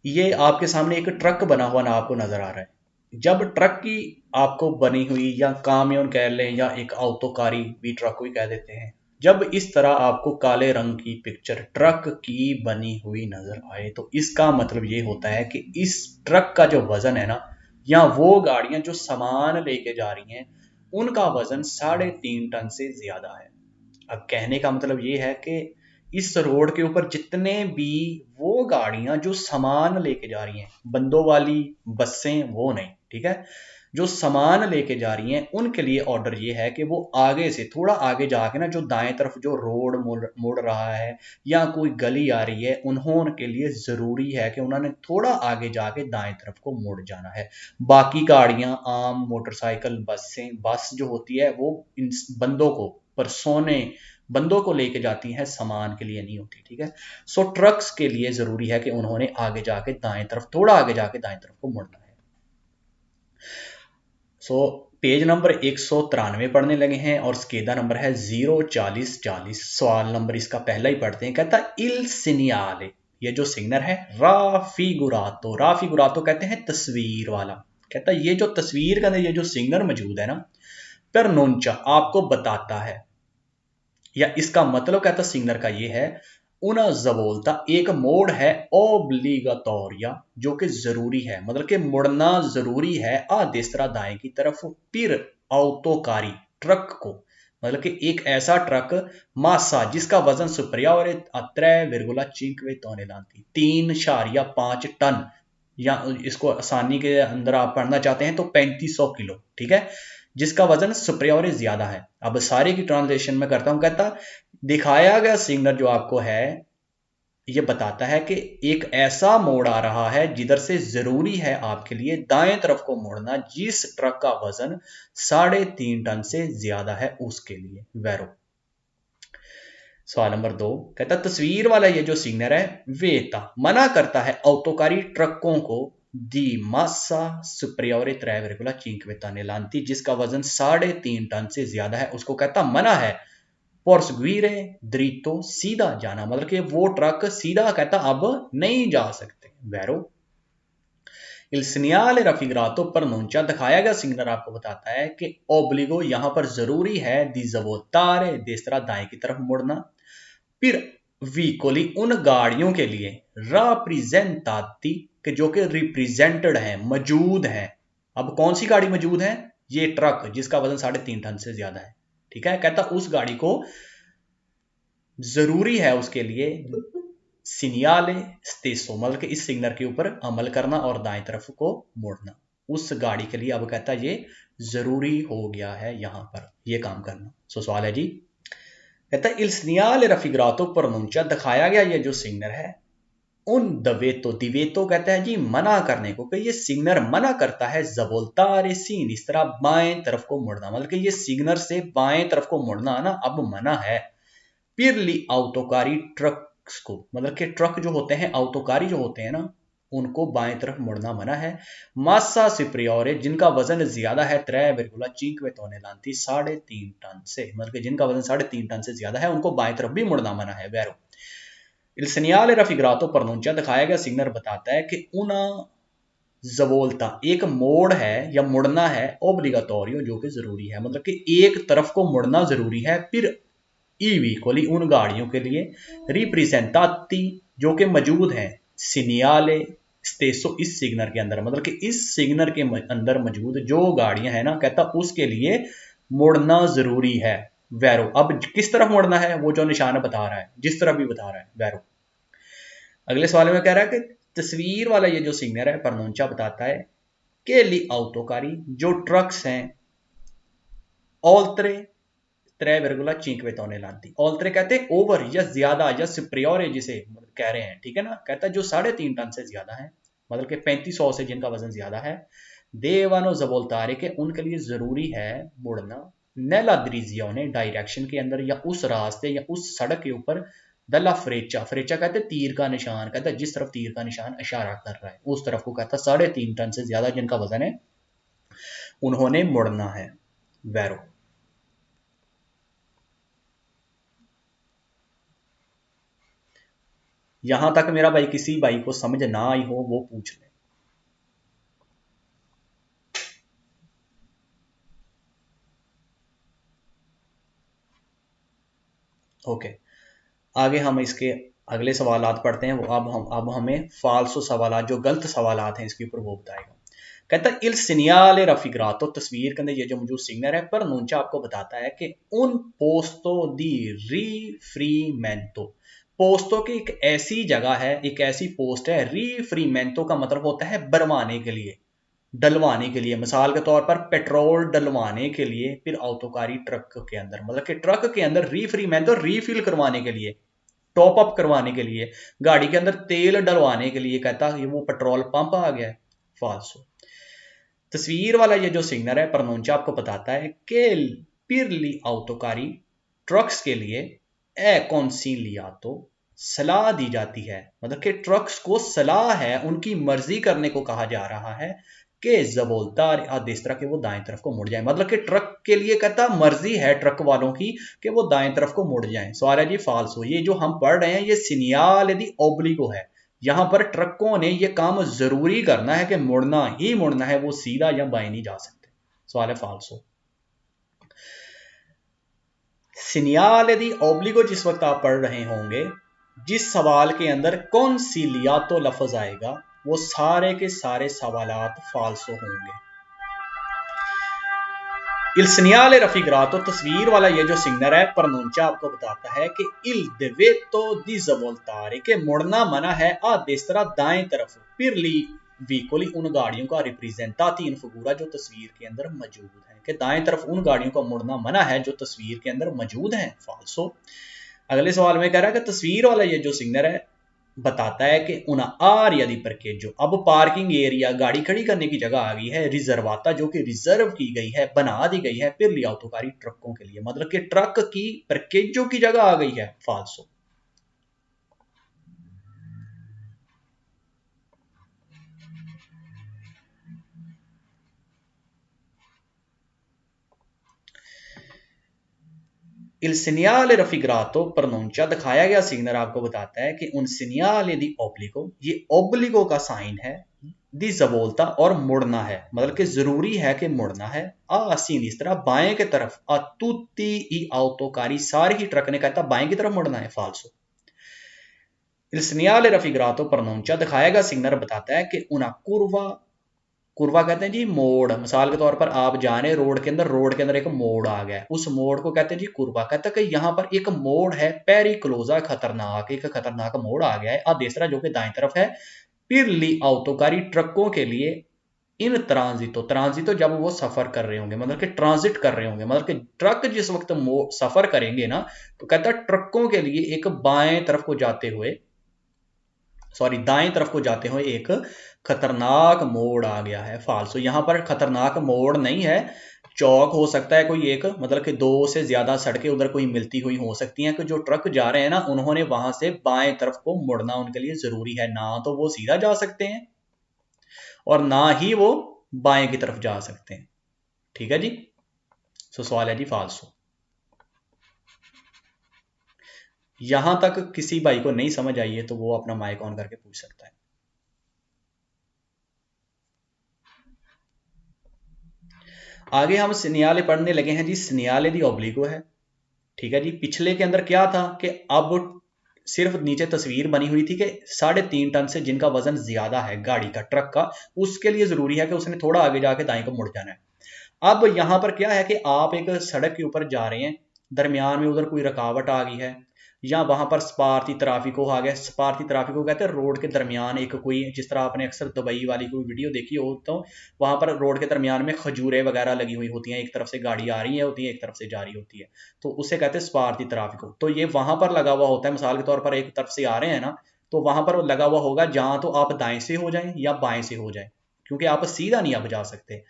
ये आपके सामने एक ट्रक बना हुआ ना आपको नजर आ रहा है। जब ट्रक की आपको बनी हुई, या कामयोन कह लें, या एक आउटोकारी भी ट्रक को ही कह देते हैं, जब इस तरह आपको काले रंग की पिक्चर ट्रक की बनी हुई नजर आए, तो इसका मतलब ये होता है कि इस ट्रक का जो वजन है ना, या वो गाड़ियां जो सामान लेके जा रही हैं, उनका वजन 3.5 टन से ज्यादा है। अब कहने का मतलब ये है कि इस रोड के ऊपर जितने भी वो गाड़ियां जो सामान लेके जा रही हैं, बंदों वाली बसें वो नहीं, ठीक है, जो सामान लेके जा रही हैं, उनके लिए ऑर्डर ये है कि वो आगे से थोड़ा आगे जाके ना, जो दाएं तरफ जो रोड मुड़ रहा है, या कोई गली आ रही है, उन्होंने के लिए जरूरी है कि उन्होंने थोड़ा आगे जाके दाएं तरफ को मुड़ जाना है। बाकी गाड़ियां, आम मोटरसाइकिल, बस जो होती है वो इन बंदों को, परसोने, बंदों को लेके जाती हैं, सामान के लिए नहीं होती, ठीक है। सो ट्रक्स के लिए जरूरी है कि उन्होंने आगे जाके दाएं तरफ, थोड़ा आगे जाके दाएं तरफ को मुड़ना है। सो पेज नंबर 193 पढ़ने लगे हैं, और स्केदा नंबर है 04040। सवाल नंबर इसका पहला ही पढ़ते हैं। कहता इल सिनियाले, ये जो सिग्नर है, राफिगुरातो, राफिगुरातो कहते हैं तस्वीर वाला। कहता ये जो तस्वीर का ये जो सिग्नर मौजूद है ना, पर नोंचा आपको बताता है, या इसका मतलब कहता सिग्नर का ये है, उना जवोल्ता एक मोड़ है, ओब्लिगाटोरिया जो कि जरूरी है, मतलब कि मुड़ना जरूरी है, आ देसरा दाएं की तरफ, फिर autoकारी ट्रक को, मतलब कि एक ऐसा ट्रक, मासा जिसका वजन सुप्रियोर a 3,5 टोनेलांती, 3.5 टन, या इसको आसानी के अंदर आप पढ़ना चाहते हैं तो 3500 किलो, ठीक है, जिसका वजन सुप्रियोर ज्यादा है। अब सारे की ट्रांसलेशन में करता हूं। कहता दिखाया गया सिग्नल जो आपको है, ये बताता है कि एक ऐसा मोड़ आ रहा है जिधर से जरूरी है आपके लिए दाएं तरफ को मुड़ना, जिस ट्रक का वजन 3.5 टन से ज्यादा है उसके लिए। वैरो। सवाल नंबर 2 कहता तस्वीर वाला ये जो सिग्नल है, वेता मना करता है ऑटोकारी ट्रकों को, दी मासा सुप्रियोरे 3,5 टनेलांती, जिसका वजन 3.5 टन से ज्यादा है, उसको कहता मना है पोर्सगुईरे द्रितो, सीधा जाना, मतलब कि वो ट्रक सीधा कहता अब नहीं जा सकते। Vero. Il segnale raffigurato pronuncia, दिखाया गया सिग्नल आपको बताता है कि ओब्लिगो यहां पर जरूरी है, दी जवोतारे देसरा दाएं की तरफ मुड़ना, फिर वीकोली उन गाड़ियों के लिए, राप्रिजेंताती के जो कि रिप्रेजेंटेड है, मौजूद है। अब कौन सी गाड़ी मौजूद है? ये ट्रक जिसका वजन 3.5 टन से ज्यादा है, ठीक है। कहता उस गाड़ी को जरूरी है उसके लिए सिनियाले स्टेसो, मतलब कि इस सिग्नल के ऊपर अमल करना और दाएं तरफ को मोड़ना। उस गाड़ी के लिए अब कहता ये जरूरी हो गया है यहां पर ये काम करना। सो सवाल है जी, कहता इल सिनियाले रफिग्रातो प्रोनुncia, दिखाया गया ये जो सिग्नल है, उन दवेतो, दिवेतो कहता है जी मना करने को, कि ये सिग्नल मना करता है जबोल्तारे सीन, इस तरह बाएं तरफ को मुड़ना, मतलब कि ये सिग्नल से बाएं तरफ को मुड़ना ना अब मना है। पिरली आउटोकारी ट्रक्स को, मतलब कि ट्रक जो होते हैं, आउटोकारी जो होते हैं ना, उनको बाएं तरफ मुड़ना मना है। मासा सुप्रियोरे जिनका वजन ज्यादा है, 3,5 टोनेलांती, 3.5 टन से, मतलब कि जिनका वजन 3.5 टन से ज्यादा है, उनको बाएं तरफ भी मुड़ना मना है। Vero. Il segnale raffigurato pronuncia, दिखाया गया सिग्नल बताता है कि una जवोल्ता एक मोड़ है या मुड़ना है, ओब्लिगाटोरियो जो कि जरूरी है, मतलब कि एक तरफ को मुड़ना जरूरी है। फिर इक्वली उन गाड़ियों के लिए, रिप्रेजेंटाती जो कि मौजूद है, सिनियाले स्टेसो इस सिग्नल के अंदर, मतलब कि इस सिग्नल के अंदर मौजूद जो गाड़ियां हैं ना, कहता उसके लिए मुड़ना जरूरी है। वैरो। अब किस तरफ मुड़ना है वो जो निशान बता रहा है, जिस तरफ भी बता रहा है। वैरो। अगले सवाल में कह रहा है कि तस्वीर वाला ये जो सिग्नल है, परनोंचा बताता है कि ली आउटोकारी जो ट्रक्स हैं, ओल्त्रे 3,5 टोनेलांती, ओल्त्रे कहते हैं ओवर या ज्यादा या सुप्रियोर जिसे कह रहे हैं, ठीक है ना। कहता है जो 3.5 टन से ज्यादा है, मतलब कि 3500 से जिनका वजन ज्यादा है, देवानो जबोल्तारे के उनके लिए जरूरी है मुड़ना, नेला द्रिजियो ने डायरेक्शन के अंदर या उस रास्ते या उस सड़क के ऊपर, दला फ्रेचा, फ्रेचा कहते तीर का निशान, कहता है जिस तरफ तीर का निशान इशारा कर रहा है उस तरफ को, कहता 3.5 टन से ज्यादा जिनका वजन है उन्होंने मुड़ना है। वैरो। यहां तक मेरा भाई किसी भाई को समझ ना आई हो वो पूछ ले। ओके, आगे हम इसके अगले सवालात पढ़ते हैं। वो अब हमें फाल्सो सवालात, जो गलत सवालात हैं इसके ऊपर वो बताएगा। कहता है इल सिग्नल रफिग्रातो, तस्वीर के अंदर ये जो मौजूद सिग्नल है पर नूंचा आपको बताता है कि उन पोस्तो दी रिफ्रीमेंटो, पोस्तो की एक ऐसी जगह है, एक ऐसी पोस्ट है। रिफ्रीमेंटो का मतलब होता है भरवाने के लिए, डलवाने के लिए। मिसाल के तौर पर पेट्रोल डलवाने के लिए, फिर autoकारी ट्रक के अंदर, मतलब कि ट्रक के अंदर रिफ्रीमेंटो रिफिल करवाने के लिए, टॉप अप करवाने के लिए, गाड़ी के अंदर तेल डलवाने के लिए। कहता है वो पेट्रोल पंप आ गया है। फाल्सो। तस्वीर वाला ये जो सिग्नल है प्रनोंचा आपको बताता है कि पिरली autoकारी ट्रक्स के लिए ए consigliato, सलाह दी जाती है। मतलब कि ट्रक्स को सलाह है, उनकी मर्जी करने को कहा जा रहा है कि जबोलतार आदेस्त्रा के वो दाएं तरफ को मुड़ जाए। मतलब कि ट्रक के लिए कहता मर्जी है ट्रक वालों की कि वो दाएं तरफ को मुड़ जाएं। सवाल है जी फाल्सो। ये जो हम पढ़ रहे हैं ये सिग्नल दी ओब्लिगो है। यहां पर ट्रकों ने ये काम जरूरी करना है कि मुड़ना ही मुड़ना है, वो सीधा या बाएं नहीं जा सकते। सवाल है फाल्सो। सिग्नल दी ओब्लिगो जिस वक्त आप पढ़ रहे होंगे, जिस सवाल के अंदर consigliato लफ्ज आएगा वो सारे के सारे सवालात फाल्सो होंगे। इल सिग्नल रफिग्रातो, तस्वीर वाला ये जो सिग्नल है प्रनोंचा आपको बताता है कि इल देवेतो दी जवोल्तारे, के मुड़ना मना है आ देस्त्रा दाएं तरफ, पिरली वीकोली उन गाड़ियों का रिप्रेजेंटाती इन फिगूरा जो तस्वीर के अंदर मौजूद है, कि दाएं तरफ उन गाड़ियों का मुड़ना मना है जो तस्वीर के अंदर मौजूद है। फाल्सो। अगले सवाल में कह रहा है कि तस्वीर वाला ये जो सिग्नल है बताता है कि उन आर यदि परकेजो, अब पार्किंग एरिया, गाड़ी खड़ी करने की जगह आ गई है, रिजर्वाता जो कि रिजर्व की गई है, बना दी गई है फिर लिया autoकारी ट्रकों के लिए। मतलब कि ट्रक की परकेजो की जगह आ गई है। फाल्सो। इल सिग्नल रफिग्रातो प्रनोंचा, दिखाया गया सिग्नल आपको बताता है कि उन सिग्नल दी ओब्लिगो, ये ओब्लिगो का साइन है, दी जबोलता और मुड़ना है, मतलब कि जरूरी है कि मुड़ना है। आ सीन इस तरह बाएं की तरफ, आ तुती ई autoकारी सारे ही ट्रक ने कहता बाएं की तरफ मुड़ना है। फाल्सो। इल सिग्नल रफिग्रातो प्रनोंचा, दिखाया गया सिग्नल बताता है कि उना कुर्वा, कुर्वा कहते हैं जी मोड़। मिसाल के तौर पर आप जा रहे हैं रोड के अंदर, रोड के अंदर एक मोड़ आ गया है, उस मोड़ को कहते हैं जी कुर्वा। कहता है कि यहाँ पर एक मोड़ है पेरिक्लोजा, खतरनाक, एक खतरनाक मोड़ आ गया है आ देसरा जो कि दाएं तरफ है, पिरली autoकारी ट्रकों के लिए इन ट्रांजितो, ट्रांजितो जब वो सफर कर रहे होंगे, मतलब कि ट्रांजिट कर रहे होंगे, मतलब कि ट्रक जिस वक्त सफर करेंगे ना, तो कहता है ट्रकों के लिए एक बाएं तरफ को जाते हुए, सॉरी दाएं तरफ को जाते हुए एक खतरनाक मोड़ आ गया है। फाल्सो। यहां पर खतरनाक मोड़ नहीं है, चौक हो सकता है कोई एक, मतलब कि दो से ज्यादा सड़कें उधर कोई मिलती हुई हो सकती हैं कि जो ट्रक जा रहे हैं ना उन्होंने वहां से बाएं तरफ को मुड़ना उनके लिए जरूरी है। ना तो वो सीधा जा सकते हैं और ना ही वो बाएं की तरफ जा सकते हैं। ठीक है जी। सो सवाल है जी फाल्सो। यहां तक किसी भाई को नहीं समझ आई है तो वो अपना माइक ऑन करके पूछ सकता है। आगे हम सिग्नल पढ़ने लगे हैं जी। सिग्नल दी ओब्लिगो है। ठीक है जी। पिछले के अंदर क्या था कि अब सिर्फ नीचे तस्वीर बनी हुई थी कि 3.5 टन से जिनका वजन ज्यादा है गाड़ी का, ट्रक का, उसके लिए जरूरी है कि उसने थोड़ा आगे जाके दाएं को मुड़ जाना है। अब यहां पर क्या है कि आप एक सड़क के ऊपर जा रहे हैं, दरमियान में उधर कोई रुकावट आ गई है, या वहां पर स्पार्थी ट्राफिको आ गया। स्पार्थी ट्राफिको कहते हैं रोड के दरमियान एक कोई, जिस तरह आपने अक्सर दुबई वाली कोई वीडियो देखी हो तो वहां पर रोड के दरमियान में खजूरें वगैरह लगी हुई होती हैं, एक तरफ से गाड़ी आ रही है होती है, एक तरफ से जा रही होती है, तो उसे कहते हैं स्पार्थी ट्राफिको। तो ये वहां पर लगा हुआ होता है, मिसाल के तौर पर एक तरफ से आ रहे हैं ना, तो वहां पर लगा हुआ होगा जहां तो आप दाएं से हो जाएं या बाएं से हो जाएं, क्योंकि आप सीधा नहीं अब जा सकते।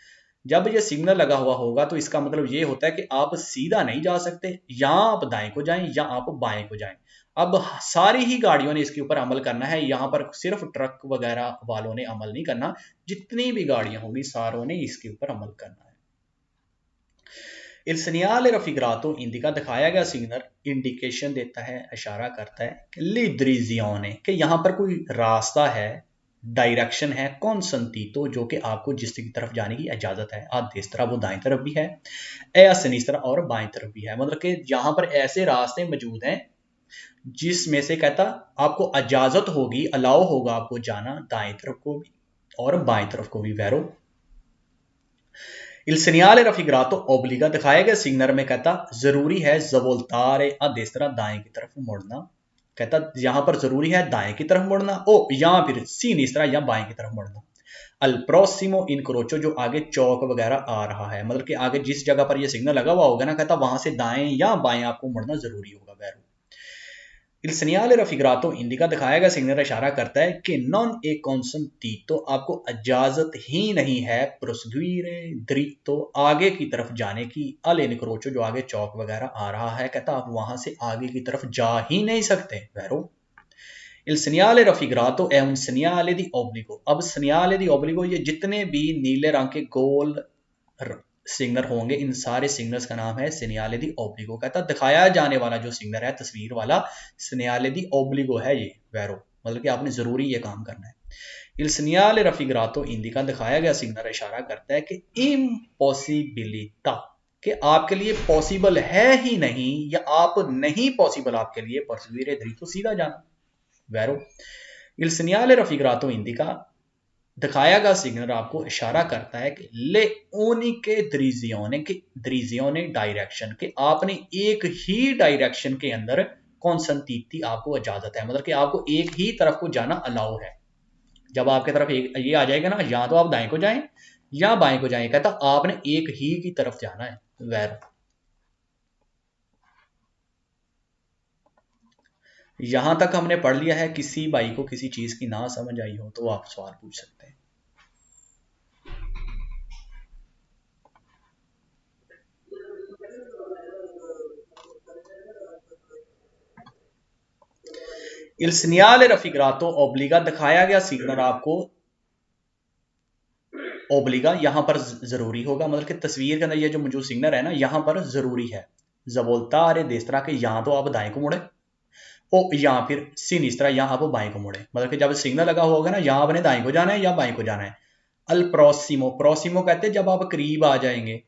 जब ये सिग्नल लगा हुआ होगा तो इसका मतलब ये होता है कि आप सीधा नहीं जा सकते, या आप दाएं को जाएं या आप बाएं को जाएं। अब सारी ही गाड़ियों ने इसके ऊपर अमल करना है, यहां पर सिर्फ ट्रक वगैरह वालों ने अमल नहीं करना, जितनी भी गाड़ियां होंगी सारों ने इसके ऊपर अमल करना है। Il segnale raffigurato indica दिखाया गया सिग्नल इंडिकेशन देता है, इशारा करता है कि लिद्रिजियोने कि यहाँ पर कोई रास्ता है, डायरेक्शन है, कौन संतीतो जो कि आपको जिस की तरफ जाने की इजाजत है। आ देस्त्रा वो दाएं तरफ भी है, ए सिनिस्त्रा और बाएं तरफ भी है। मतलब कि यहाँ पर ऐसे रास्ते मौजूद हैं जिसमें से कहता आपको इजाजत होगी, अलाउ होगा आपको जाना दाएं तरफ को भी और बाएं तरफ को भी। Vero Il segnale raffigurato obbliga दिखाए गए सिग्नल में कहता जरूरी है जवोल्तारे आ देस्त्रा दाएं की तरफ मुड़ना। कहता यहां पर जरूरी है दाएं की तरफ मुड़ना ओ या फिर सिनिस्त्रा या बाएं की तरफ मुड़ना। अल प्रोसिमो इनक्रोचो जो आगे चौक वगैरह आ रहा है, मतलब कि आगे जिस जगह पर ये सिग्नल लगा हुआ होगा ना, कहता वहां से दाएं या बाएं आपको मुड़ना जरूरी होगा। Vero Il segnale raffigurato indica दिखाया गया सिग्नल इशारा करता है कि नॉन ए consentito आपको इजाजत ही नहीं है proseguire dritto आगे की तरफ जाने की, अल incrocio जो आगे चौक वगैरह आ रहा है, कहता आप वहां से आगे की तरफ जा ही नहीं सकते। Vero Il segnale raffigurato è un segnale di obbligo। अब segnale di obbligo ये जितने भी नीले रंग के गोल सिग्नल होंगे, इन सारे सिग्नल्स का नाम है सेनियाले दी ओब्लिगो। कहता दिखाया जाने वाला जो सिग्नल है तस्वीर वाला सेनियाले दी ओब्लिगो है ये। वैरो मतलब कि आपने जरूरी ये काम करना है। Il segnale raffigurato indica दिखाया गया सिग्नल इशारा करता है कि इम्पॉसिबिलिटा कि आपके लिए पॉसिबल है ही नहीं या आप नहीं पॉसिबल आपके लिए परसवीरे दरितो सीधा जाना। Vero Il segnale raffigurato indica दिखाया गया सिग्नल आपको इशारा करता है कि ले ओनी के द्रिजियोने डायरेक्शन के आपने एक ही डायरेक्शन के अंदर कॉन्संटीती आपको इजाजत है, मतलब कि आपको एक ही तरफ को जाना अलाउ है। जब आपके तरफ एक ये आ जाएगा ना, या तो आप दाएं को जाएं या बाएं को जाएं, कहता आपने एक ही की तरफ जाना है। वैर यहां तक हमने पढ़ लिया है। किसी भाई को किसी चीज की ना समझ आई हो तो आप सवाल पूछ सकते हैं। Il segnale raffigurato obbliga दिखाया गया सिग्नल आपको ओब्लिगा यहां पर जरूरी होगा, मतलब कि तस्वीर के अंदर ये जो मौजूद सिग्नल है ना, यहां पर जरूरी है। जबोलता अरे देस तरह के यहां तो आप दाएं को मुड़े ओ या फिर सीन इस तरह यहां आप बाएं को मुड़े, मतलब कि जब सिग्नल लगा होगा ना, यहां आपने दाएं को जाना है या बाएं को जाना है। अल प्रोसिमो प्रोसिमो कहते हैं जब आप करीब आ जाएंगे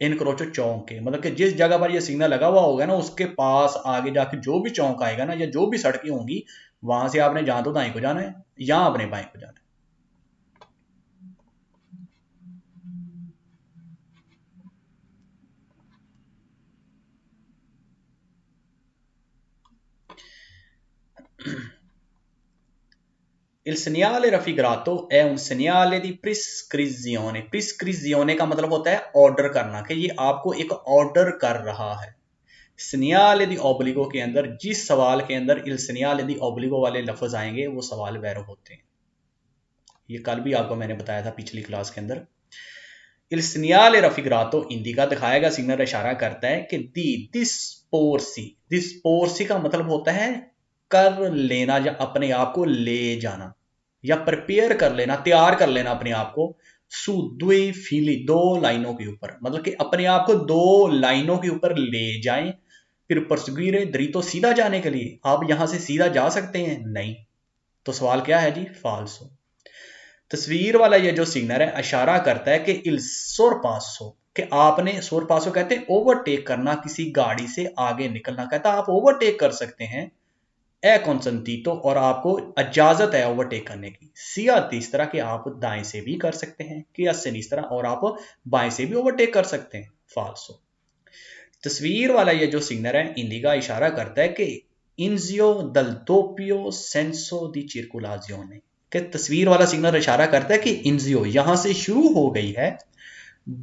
इनक्रोचो चौक के, मतलब कि जिस जगह पर ये सिग्नल लगा हुआ होगा ना उसके पास आगे जाके जो भी चौक आएगा ना या जो भी सड़कें होंगी वहां से आपने जहां तो दाएं को जाना है या आपने बाएं को जाना है। Il segnale raffigurato è un segnale di prescrizione। प्रिस्क्रिजियोने का मतलब होता है ऑर्डर करना, कि ये आपको एक ऑर्डर कर रहा है। segnale di obbligo के अंदर जिस सवाल के अंदर il segnale di obbligo वाले लफ्ज आएंगे वो सवाल वैरो होते हैं। ये कल भी आपको मैंने बताया था पिछली क्लास के अंदर। Il segnale raffigurato indica दिखाया गया सिग्नल इशारा करता है कि दी disporsi का मतलब होता है कर लेना या अपने आप को ले जाना या प्रिपेयर कर लेना, तैयार कर लेना अपने आप को। सु द्वे फीली दो लाइनों के ऊपर, मतलब कि अपने आप को दो लाइनों के ऊपर ले जाएं। फिर परसगीरे दरीतो सीधा जाने के लिए आप यहां से सीधा जा सकते हैं? नहीं। तो सवाल क्या है जी? फाल्सो। तस्वीर वाला ये जो सिग्नल है इशारा करता है कि इल सोरपासो कि आपने सोरपासो कहते हैं ओवरटेक करना, किसी गाड़ी से आगे निकलना। कहता आप ओवरटेक कर सकते हैं ए कॉन्संटीतो और आपको इजाजत है ओवरटेक करने की। सिया इस तरह के आप दाएं से भी कर सकते हैं कि असन इस तरह और आप बाएं से भी ओवरटेक कर सकते हैं। फाल्सो। तस्वीर वाला ये जो सिग्नल है इंडिका इशारा करता है कि इंजियो दल दोपियो सेंसो दी चिरकुलाजियोने, कि तस्वीर वाला सिग्नल इशारा करता है कि इंजियो यहां से शुरू हो गई है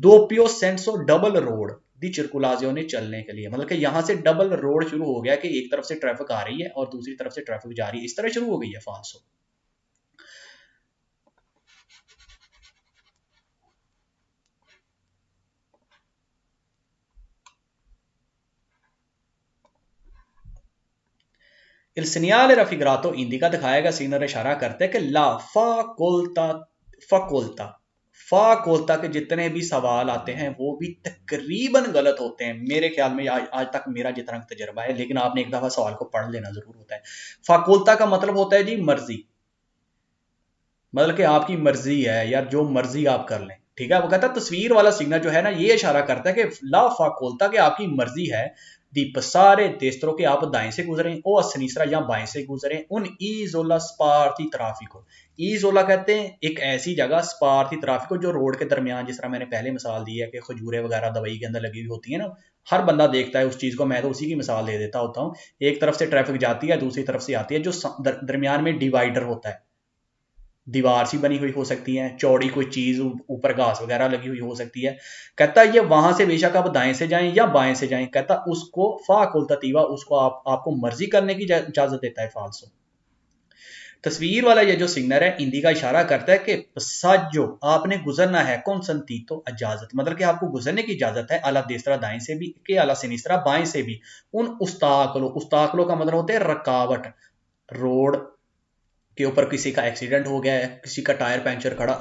दोपियो सेंसो डबल रोड दी चिरकुलाजियोने चलने के लिए, मतलब कि यहां से डबल रोड शुरू हो गया कि एक तरफ से ट्रैफिक आ रही है और दूसरी तरफ से ट्रैफिक जा रही है, इस तरह शुरू हो गई है। फाल्सो। Il segnale raffigurato indica दिखाया गया सिग्नल इशारा करता है कि ला फाकोल्ता फाकोल्ता के जितने भी सवाल आते हैं वो भी तकरीबन गलत होते हैं मेरे ख्याल में। आज तक मेरा जितना तजर्बा है, लेकिन आपने एक दफा सवाल को पढ़ लेना जरूर होता है। फाकोल्ता का मतलब होता है जी मर्जी, मतलब कि आपकी मर्जी है यार, जो मर्जी आप कर लें, ठीक है। वो कहता है तस्वीर वाला सिग्नल जो है ना, ये इशारा करता है कि ला फाकोल्ता कि आपकी मर्जी है दी पसारे देस्तरों के आप दाएं से गुजरें ओ असनीसरा या बाएं से गुजरें उन ईजोला स्पार्थी ट्राफिको। ईजोला कहते हैं एक ऐसी जगह, स्पार्थी ट्राफिको जो रोड के दरमियान, जिस तरह मैंने पहले मिसाल दी है कि खजूरें वगैरह दवाई के अंदर लगी हुई होती है ना, हर बंदा देखता है उस चीज को, मैं तो उसी की मिसाल दे देता होता हूँ। एक तरफ से ट्रैफिक जाती है, दूसरी तरफ से आती है, जो दरमियान में डिवाइडर होता है, दीवार सी बनी हुई हो सकती है, चौड़ी कोई चीज, ऊपर घास वगैरह लगी हुई हो सकती है। कहता ये वहां से बेशक आप दाएं से जाएं या बाएं से जाएं, कहता उसको फाकुल ततीवा, उसको आपको मर्जी करने की इजाजत देता है फालसो। तस्वीर वाला ये जो सिग्नल है हिंदी का इशारा करता है कि साजो आपने गुजरना है, कौन संती तो इजाजत, मतलब कि आपको गुजरने की इजाजत है, अला देसरा दाएं से भी के अला सिनिस्त्रा बाएं से भी, उन उस्ताकलो, उस्ताकलो का मतलब होता है रकावट, रोड के ऊपर किसी का एक्सीडेंट हो गया है, किसी का टायर पंचर खड़ा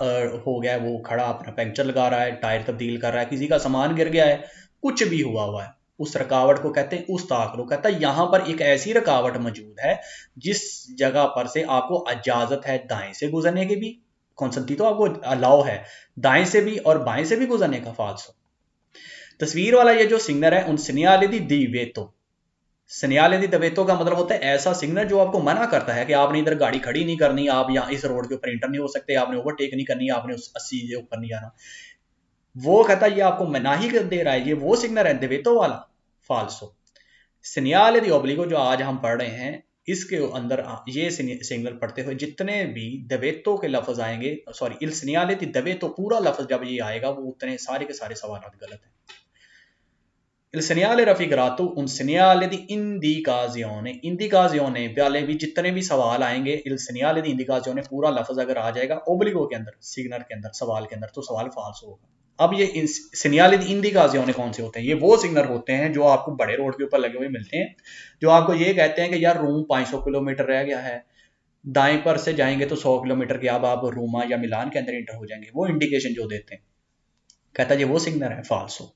हो गया है, वो खड़ा अपना पंचर लगा रहा है, टायर तब्दील कर रहा है, किसी का सामान गिर गया है, कुछ भी हुआ है, उस रकावट को कहते हैं उस ताकलो। कहता है यहां पर एक ऐसी रकावट मौजूद है जिस जगह पर से आपको इजाजत है दाएं से गुजरने की भी, कौनसंती तो आपको अलाउ है दाएं से भी और बाएं से भी गुजरने का फालसो। तस्वीर वाला ये जो सिग्नल है उन सिनियाले दी वेतो, सनियाले दी दवेतो का मतलब होता है ऐसा सिग्नल जो आपको मना करता है कि आपने इधर गाड़ी खड़ी नहीं करनी, आप यहाँ इस रोड के ऊपर इंटर नहीं हो सकते, आपने ओवरटेक नहीं करनी, आपने उस 80 के ऊपर नहीं आना। वो कहता है ये आपको मनाही कर दे रहा है, ये वो सिग्नल है दवेतो वाला, फाल्सो। सनियाले दी ओब्लिगो जो आज हम पढ़ रहे हैं, इसके अंदर ये सिग्नल पढ़ते हुए जितने भी दवेतो के लफ्ज आएंगे, सॉरी इल सनियाले दी दवेतो पूरा लफ्ज जब ये आएगा, वो उतने सारे के सारे सवाल गलत है। Il segnale raffigurato un segnale di indicazione, indicazione वाले भी जितने भी सवाल आएंगे, il segnale di indicazione पूरा लफ्ज अगर आ जाएगा ओब्लिगो के अंदर, सिग्नल के अंदर, सवाल के अंदर, तो सवाल फाल्स होगा। अब ये segnale di indicazione कौन से होते हैं? ये वो सिग्नल होते हैं जो आपको बड़े रोड के ऊपर लगे हुए मिलते हैं, जो आपको ये कहते हैं कि यार रूम 500 किलोमीटर रह गया है, दाएं पर से जाएंगे तो 100 किलोमीटर के अब आप रोमा या मिलान के अंदर इंटर हो जाएंगे, वो इंडिकेशन जो देते हैं, कहता है ये वो सिग्नल है फाल्सो।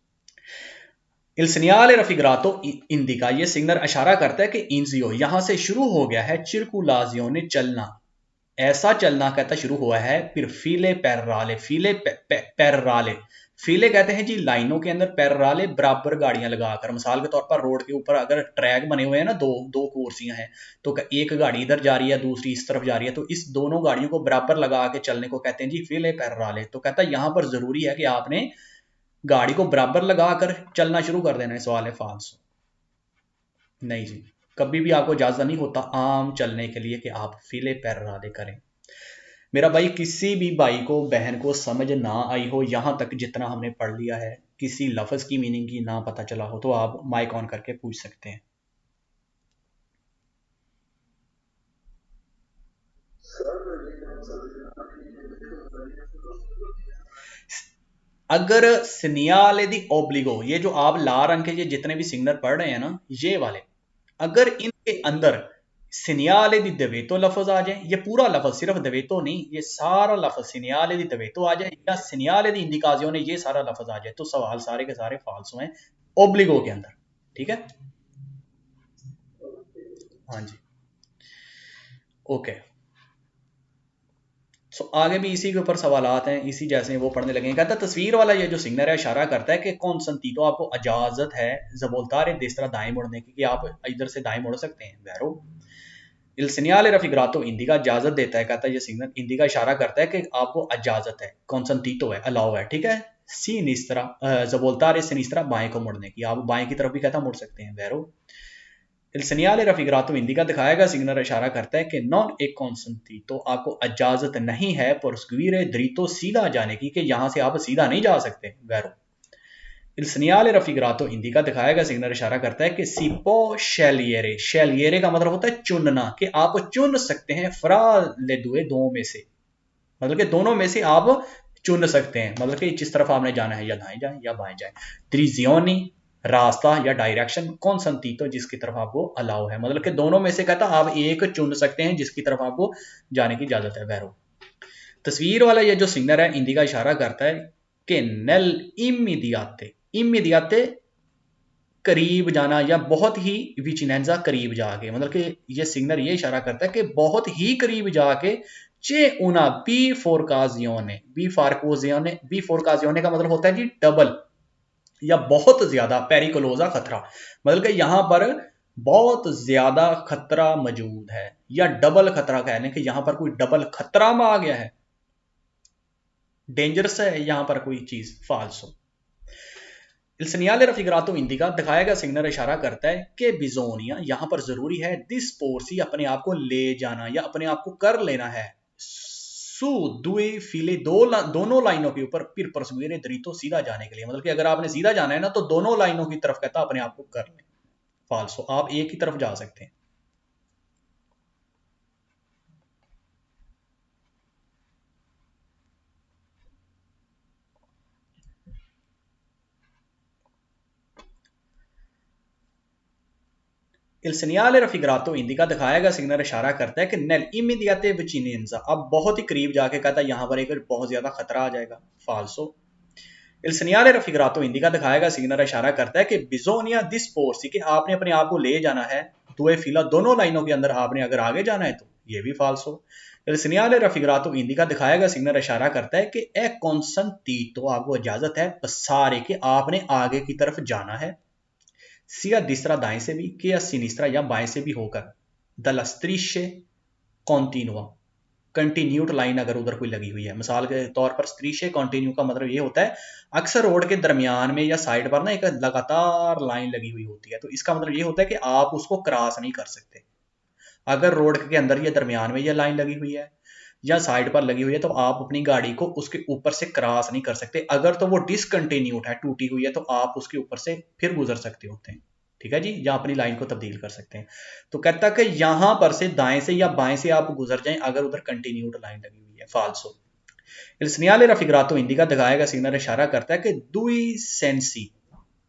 Il segnale raffigurato indica, ये सिग्नल इशारा करता है कि इंजियो यहां से शुरू हो गया है, चिरकुलाजियों ने चलना, ऐसा चलना कहता शुरू हुआ है, फिर फीले पैराले, फीले पैराले, फीले कहते हैं जी लाइनों के अंदर, पैराले बराबर गाड़ियां लगाकर, मिसाल के तौर पर रोड के ऊपर अगर ट्रैक बने हुए हैं ना, दो दो कुर्सियां हैं, तो एक गाड़ी इधर जा रही है, दूसरी इस तरफ जा रही है, तो इस दोनों गाड़ियों को बराबर लगा के चलने को कहते हैं जी फीले पैराले। तो कहता है यहां पर जरूरी है कि आपने गाड़ी को बराबर लगाकर चलना शुरू कर देना है, सवाल है फाल्सो। नहीं जी, कभी भी आपको इजाजत नहीं होता आम चलने के लिए कि आप फीले पैराले करें। मेरा भाई किसी भी भाई को बहन को समझ ना आई हो, यहां तक जितना हमने पढ़ लिया है, किसी लफ्ज की मीनिंग की ना पता चला हो, तो आप माइक ऑन करके पूछ सकते हैं। अगर सिनियाले दी ओब्लिगो, ये जो आप लाल रंग के ये जितने भी सिग्नल पढ़ रहे हैं ना, ये वाले, अगर इनके अंदर सिनियाले दी दवेतो लफ्ज आ जाए, ये पूरा लफ्ज, सिर्फ दवेतो नहीं, ये सारा लफ्ज सिनियाले दी दवेतो आ जाए या सिनियाले दी इंदिकाजियों ने ये सारा लफ्ज आ जाए, तो सवाल सारे के सारे फाल्सो हैं ओब्लिगो के अंदर, ठीक है। हाँ जी, ओके। सो आगे भी इसी के ऊपर सवाल हैं, इसी जैसे वो पढ़ने लगे। कहता तस्वीर वाला ये जो सिग्नल है इशारा करता है कि कौन संती तो आपको इजाजत है जबोलतार जिस तरह दाएं मुड़ने की, कि आप इधर से दाएं मुड़ सकते हैं, वैरो इल सिनियाल रफिगरातो हिंदी का इजाजत देता है, कहता है ये सिग्नल हिंदी का इशारा करता है कि आपको इजाजत है, कौन संती तो है, अलाउ है, ठीक है। सी निस्त्रा जबोलतार सिनिस्त्रा बाएं को मुड़ने की, आप बाएं की तरफ भी कहता मुड़ सकते हैं, वैरो इल सिनियाल रफिगरातो हिंदी का दिखाया गया सिग्नल इशारा करता है कि नॉन एक कॉन्संटी तो आपको इजाजत नहीं है पुरस्वीर द्रीतो सीधा जाने की, कि यहां से आप सीधा नहीं जा सकते, वैरो इल सिनियाल रफिगरातो हिंदी का दिखाया गया सिग्नल इशारा करता है कि सिपो शेलियरे, शेलियरे का मतलब होता है चुनना, कि आप चुन सकते हैं फ्रा ले दुए दो में से, मतलब कि दोनों में से आप चुन सकते हैं, मतलब कि जिस तरफ आपने जाना है, या दाएं जाए या बाएं जाए, त्रिजियोनी रास्ता या डायरेक्शन, कौन संतीतो जिसकी तरफ आपको अलाउ है, मतलब कि दोनों में से कहता आप एक चुन सकते हैं जिसकी तरफ आपको जाने की इजाजत है, वैरो तस्वीर वाला ये जो सिग्नल है इंदी का इशारा करता है कि नल इमीडियाते, इमीडियाते करीब जाना या बहुत ही विचिनेंजा करीब जाके, मतलब कि ये सिग्नल ये इशारा करता है कि बहुत ही करीब जाके चे उना बी फोरकाजियोने, बी फारकोजियोने, बी फोरकाजियोने का मतलब होता है जी डबल या बहुत ज्यादा, पेरिकोलोजा खतरा, मतलब कि यहां पर बहुत ज्यादा खतरा मौजूद है या डबल खतरा कह लें कि यहां पर कोई डबल खतरा में आ गया है, डेंजरस है यहां पर कोई चीज, फाल्सो। इल segnale raffigurato indica दिखाया गया सिग्नल इशारा करता है कि बिजोनिया यहां पर जरूरी है डिस्पोर्सी अपने आप को ले जाना या अपने आप को कर लेना है सु दुए फिले दोनों लाइनों के ऊपर फिर परसुएरे दरितो सीधा जाने के लिए, मतलब कि अगर आपने सीधा जाना है ना तो दोनों लाइनों की तरफ कहता अपने आप को कर लें, फाल्सो, आप एक ही तरफ जा सकते हैं। Il segnale raffigurato indica दिखाया गया सिग्नल इशारा करता है कि nel immediate vicinanza, अब बहुत ही करीब जाके कहता है यहां पर एक बहुत ज्यादा खतरा आ जाएगा, फाल्सो। Il segnale raffigurato indica दिखाया गया सिग्नल इशारा करता है कि bisogna disporsi, कि आपने अपने आप को ले जाना है दो फिला दोनों लाइनों के अंदर, आपने अगर आगे जाना है तो ये भी फाल्सो। Il segnale raffigurato indica दिखाया गया सिग्नल इशारा करता है कि ए consentito, आपको इजाजत है पसारे के आपने आगे की तरफ जाना है, सिया दिसरा दाएं से भी कि या सिनिस्त्रा या बाएं से भी होकर, दला स्त्रीशे कॉन्टिन्यूआ, कंटिन्यूड लाइन अगर उधर कोई लगी हुई है, मिसाल के तौर पर स्त्रीशे कॉन्टिन्यू का मतलब ये होता है अक्सर रोड के दरमियान में या साइड पर ना एक लगातार लाइन लगी हुई होती है, तो इसका मतलब ये होता है कि आप उसको क्रॉस नहीं कर सकते। अगर रोड के अंदर या दरमियान में यह लाइन लगी हुई है या साइड पर लगी हुई है तो आप अपनी गाड़ी को उसके ऊपर से क्रॉस नहीं कर सकते, अगर तो वो डिसकंटिन्यूड है, टूटी हुई है, तो आप उसके ऊपर से फिर गुजर सकते होते हैं, ठीक है जी, या अपनी लाइन को तब्दील कर सकते हैं। तो कहता है कि यहां पर से दाएं से या बाएं से आप गुजर जाएं अगर उधर कंटिन्यूड लाइन लगी हुई है, फाल्सो। Il segnale raffigurato indica दिखाएगा सिग्नल इशारा करता है कि दुई सेंसी,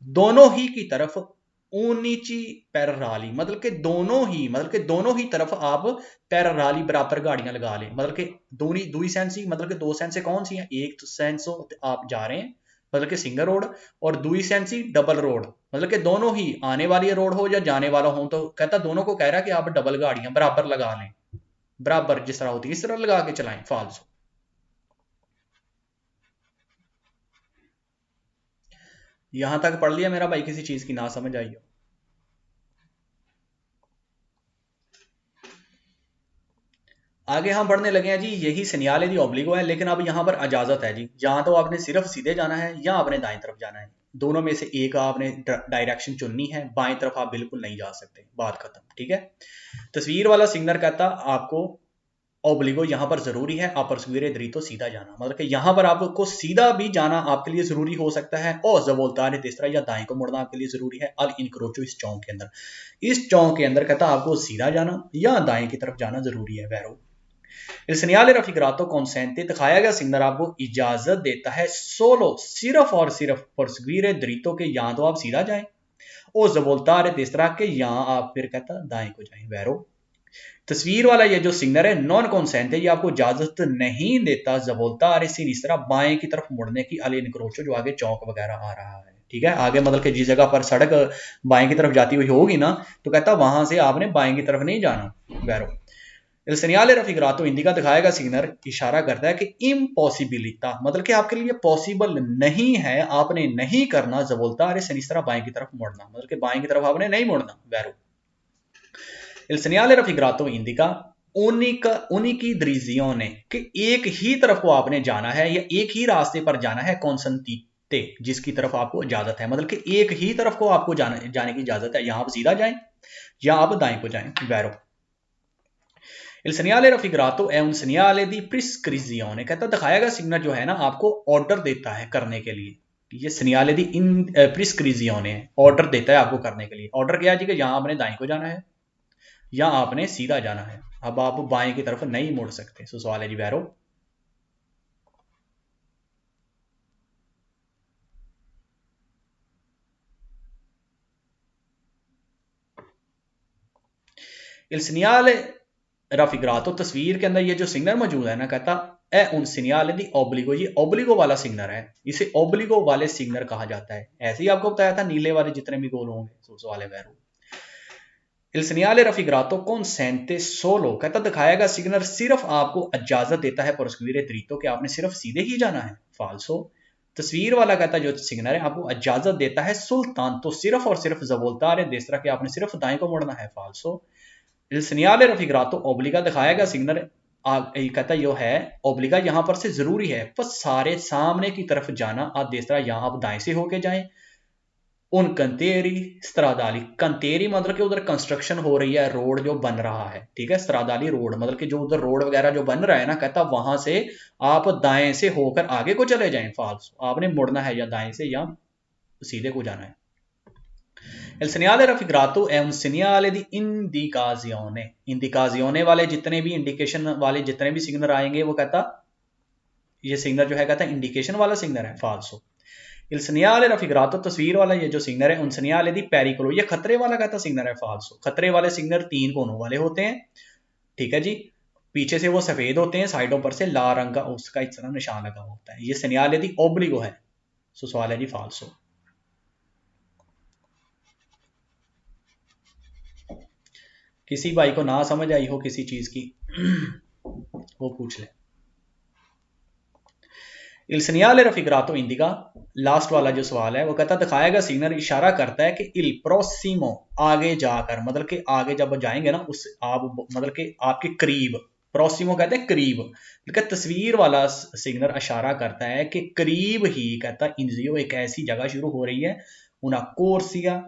दोनों ही की तरफ, ऊनीची पैराली, मतलब कि दोनों ही तरफ आप पैराली बराबर गाड़ियां लगा लें, मतलब कि दोनी दुई सेंसी, मतलब कि दो सेंसे कौन सी हैं, एक तो सेंस आप जा रहे हैं मतलब कि सिंगल रोड, और दुई सेंसी डबल रोड, मतलब कि दोनों ही आने वाली रोड हो या जाने वाला हो, तो कहता दोनों को कह रहा है कि आप डबल गाड़ियां बराबर लगा लें, बराबर जिस तरह होती है इस तरह लगा के चलाएं, फाल्सो। यहां तक पढ़ लिया मेरा भाई, किसी चीज की ना समझ आई हो? आगे हम बढ़ने लगे हैं जी, यही सनियाले दी ओब्लिगो है, लेकिन अब यहाँ पर इजाजत है जी, यहाँ तो आपने सिर्फ सीधे जाना है या आपने दाएं तरफ जाना है, दोनों में से एक आपने डायरेक्शन चुननी है, बाएं तरफ आप बिल्कुल नहीं जा सकते, बात खत्म, ठीक है। तस्वीर वाला सिग्नल कहता आपको ओब्लिगो यहाँ पर जरूरी है, आप परसुएरे दरीतो सीधा जाना, मतलब कि यहाँ पर आपको सीधा भी जाना आपके लिए जरूरी हो सकता है, और जबोलता ने तीसरा या दाएं को मुड़ना आपके लिए जरूरी है, अल इनक्रोचो इस चौक के अंदर, इस चौक के अंदर कहता आपको सीधा जाना या दाएं की तरफ जाना जरूरी है, Vero. Il segnale raffigurato consente दिखाया गया सिग्नल आपको इजाजत देता है सोलो, सिर्फ और सिर्फ परसुएरे दरीतो के, यहाँ तो आप सीधा जाएं, और जबोलतारे तीसरा के यहाँ आप फिर कहता दाएं को जाएं, वैरो। तस्वीर वाला ये जो सिग्नल है नॉन कॉन्सेंट है, ये आपको इजाजत नहीं देता जबोलता आरे से इस तरह बाएं की तरफ मुड़ने की, अली इनक्रोचो जो आगे चौक वगैरह आ रहा है, ठीक है, आगे मतलब कि जिस जगह पर सड़क बाएं की तरफ जाती हुई होगी ना, तो कहता वहां से आपने बाएं की तरफ नहीं जाना, Vero. Il segnale raffigurato indica दिखाएगा सिग्नल इशारा करता है कि इम्पॉसिबिलिटा, मतलब कि आपके लिए पॉसिबल नहीं है, आपने नहीं करना जबोलता अरे सनिस्त्रा बाएं की तरफ मुड़ना, मतलब कि बाएं की तरफ आपने नहीं मुड़ना, Vero. Il segnale raffigurato indica उनकी दृजियों ने कि एक ही तरफ को आपने जाना है या एक ही रास्ते पर जाना है, कॉन्संटीते जिसकी तरफ आपको इजाजत है, मतलब कि एक ही तरफ को आपको जाने की इजाजत है, यहां आप सीधा जाएं या आप दाएं को जाएं, Vero. Il segnale raffigurato è un segnale di prescrizione, कहता दिखाया गया सिग्नल जो है ना आपको ऑर्डर देता है करने के लिए, ये segnale di prescrizione है, ऑर्डर देता है आपको करने के लिए, ऑर्डर क्या है जी कि यहाँ आपने दाएं को जाना है या आपने सीधा जाना है, अब आप बाएं की तरफ नहीं मुड़ सकते, सो सवाल है जी वैरो। Il segnale रफिग्रातो तस्वीर के अंदर ये जो सिग्नल मौजूद है ना, कहता ए उन सिग्नल दी ओब्लिगो, ये ओब्लिगो वाला सिग्नल है, इसे ओब्लिगो वाले सिग्नल कहा जाता है। ऐसे ही आपको बताया था नीले वाले जितने भी गोल होंगे उस वाले Vero. Il segnale raffigurato consente solo, कहता दिखाएगा सिग्नल सिर्फ आपको इजाजत देता है प्रोसीक्यूरे दरितो कि आपने सिर्फ सीधे ही जाना है। फाल्सो, तस्वीर वाला कहता जो सिग्नल है आपको इजाजत देता है सुल्तान तो सिर्फ और सिर्फ जवोल्तारे देस्त्रा कि आपने सिर्फ दाएं को मुड़ना है। फाल्सो, il segnale raffigurato obbliga दिखाएगा सिग्नल कहता जो है ओब्लिगा यहाँ पर से जरूरी है पर सारे सामने की तरफ जाना आ देस्त्रा, यहाँ आप दाएं से होके जाएं। उन कंतेरी स्त्रादाली, कंतेरी मतलब कि उधर कंस्ट्रक्शन हो रही है, रोड जो बन रहा है, ठीक है। स्त्रादाली रोड मतलब कि जो उधर रोड वगैरह जो बन रहा है ना, कहता वहां से आप दाएं से होकर आगे को चले जाएं। फाल्स, आपने मुड़ना है या दाएं से या सीधे को जाना है। Il segnale raffigurato è un segnale di indicazione, indicazione वाले जितने भी इंडिकेशन वाले जितने भी सिग्नल आएंगे वो कहता ये सिग्नल जो है कहता इंडिकेशन वाला सिग्नल है। फाल्सो, il segnale raffigurato तस्वीर वाला ये जो सिग्नल है उन segnale di pericolo, ये खतरे वाला कहता सिग्नल है। फाल्सो, खतरे वाले सिग्नल 3 कोनों वाले होते हैं, ठीक है जी। पीछे से वो सफेद होते हैं, साइडों पर से लाल रंग का उसका इस तरह निशान लगा होता है। ये segnale di obbligo है। सो सवाल है जी फाल्सो। किसी भाई को ना समझ आई हो किसी चीज की वो पूछ ले। Il segnale raffigurato indica, last वाला जो सवाल है वो कहता दिखाएगा सिग्नल इशारा करता है कि il prossimo, आगे जाकर, मतलब कि आगे जब जाएंगे ना उस आप मतलब कि आपके करीब, प्रोसिमो कहते हैं करीब, लेकिन तस्वीर वाला सिग्नल इशारा करता है कि करीब ही, कहता इंजियो एक ऐसी जगह शुरू हो रही है, una corsia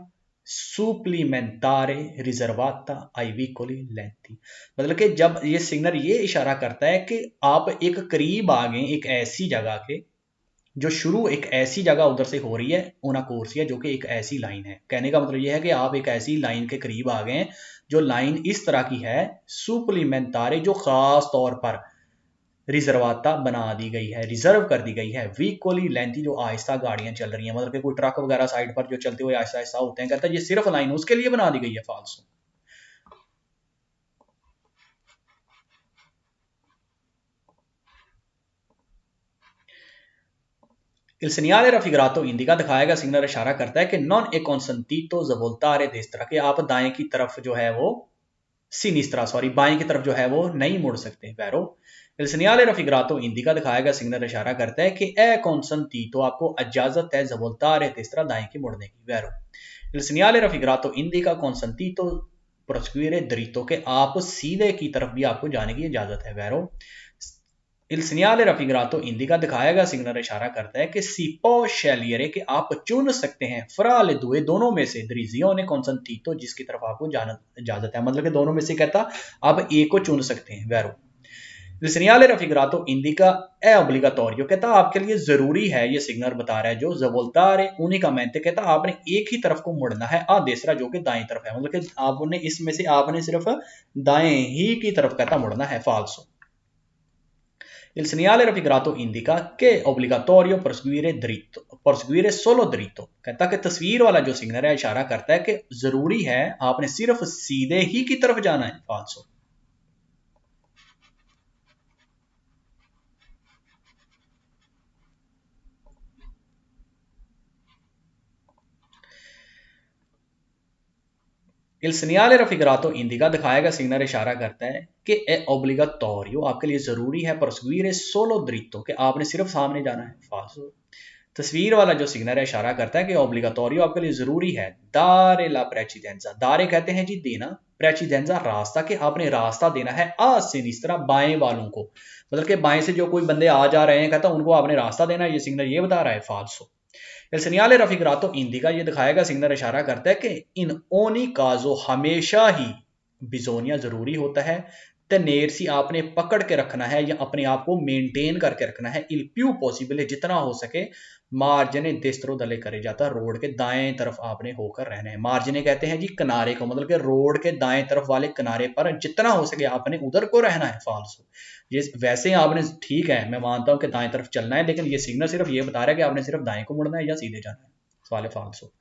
supplementare riservata ai veicoli lenti, मतलब कि जब ये सिग्नल ये इशारा करता है कि आप एक करीब आ गए एक ऐसी जगह के, जो शुरू एक ऐसी जगह उधर से हो रही है, उना कोर्सिया जो कि एक ऐसी लाइन है। कहने का मतलब यह है कि आप एक ऐसी लाइन के करीब आ गए जो लाइन इस तरह की है, सुप्लीमेंटारे जो खास तौर पर रिजर्वाता बना दी गई है, रिजर्व कर दी गई है, वीकोली लेंथी जो आहिस्ता गाड़ियां चल रही हैं, मतलब कि कोई ट्रक वगैरह साइड पर जो चलते हुए आहिस्ता आहिस्ता होते हैं, कहता है ये सिर्फ लाइन उसके लिए बना दी गई है। फाल्सो, Il segnale raffigurato indica दिखाएगा सिग्नल इशारा करता है कि non è consentito svoltare destra, कि आप दाएं की तरफ जो है वो सिनिस्त्रा सॉरी बाएं की तरफ जो है वो नहीं मुड़ सकते। Vero, il segnale raffigurato indica दिखाएगा सिग्नल इशारा करता है कि è consentito, आपको इजाजत है svoltare destra, दाएं की मुड़ने की। Vero, il segnale raffigurato indica consentito proseguire dritto, के आप सीधे की तरफ भी आपको जाने की इजाजत है। Vero, il segnale raffigurato indica दिखाएगा सिग्नल इशारा करता है कि si può scegliere, कि आप चुन सकते हैं fra le due, दोनों में से, direzione consentito, जिसकी तरफ आपको जाना इजाजत है, मतलब कि दोनों में से कहता आप एक को चुन सकते हैं। Vero, il segnale raffigurato indica è obbligatorio, कहता आपके लिए जरूरी है, ये सिग्नल बता रहा है जो svoltare unicamente, कहता आपने एक ही तरफ को मुड़ना है, आ देसरा जो कि दाएं तरफ है, मतलब कि आपने इसमें से आपने सिर्फ दाएं ही की तरफ कहता मुड़ना है। फाल्सो, il segnale raffigurato indica che è obbligatorio proseguire solo dritto, कहता कि तस्वीर वाला जो सिग्नल है इशारा करता है कि जरूरी है आपने सिर्फ सीधे ही की तरफ जाना है। फाल्सो, il segnale raffigurato indica दिखाएगा सिग्नल इशारा करता है कि è obbligatorio, आपके लिए जरूरी है proseguire solo dritto, कि आपने सिर्फ सामने जाना है। फाल्सो, तस्वीर वाला जो सिग्नल है इशारा करता है कि ओब्लिगाटोरियो आपके लिए जरूरी है दारे ला प्रेसिडेंजा, दारे कहते हैं जी देना, प्रेसिडेंजा रास्ता, के आपने रास्ता देना है आ सिनिस्त्रा, बाएं वालों को, मतलब कि बाएं से जो कोई बंदे आ जा रहे हैं कहता उनको आपने रास्ता देना है, ये सिग्नल ये बता रहा है। फाल्सो, il segnale raffigurato indica, ये दिखाएगा सिग्नल इशारा करता है कि इन ओनी काजो, हमेशा ही बिजोनिया जरूरी होता है, तनेरसी आपने पकड़ के रखना है या अपने आप को मेंटेन करके रखना है, इल प्यू पॉसिबल है जितना हो सके, मार्जने देस्त्रो दले करे जाता, रोड के दाएं तरफ आपने होकर रहना है। मार्जने कहते हैं जी किनारे को, मतलब कि रोड के दाएं तरफ वाले किनारे पर जितना हो सके आपने उधर को रहना है। फाल्सो, ये वैसे आपने ठीक है मैं मानता हूं कि दाएं तरफ चलना है, लेकिन ये सिग्नल सिर्फ ये बता रहा है कि आपने सिर्फ दाएं को मुड़ना है या सीधे जाना है। सवाल है फाल्सो,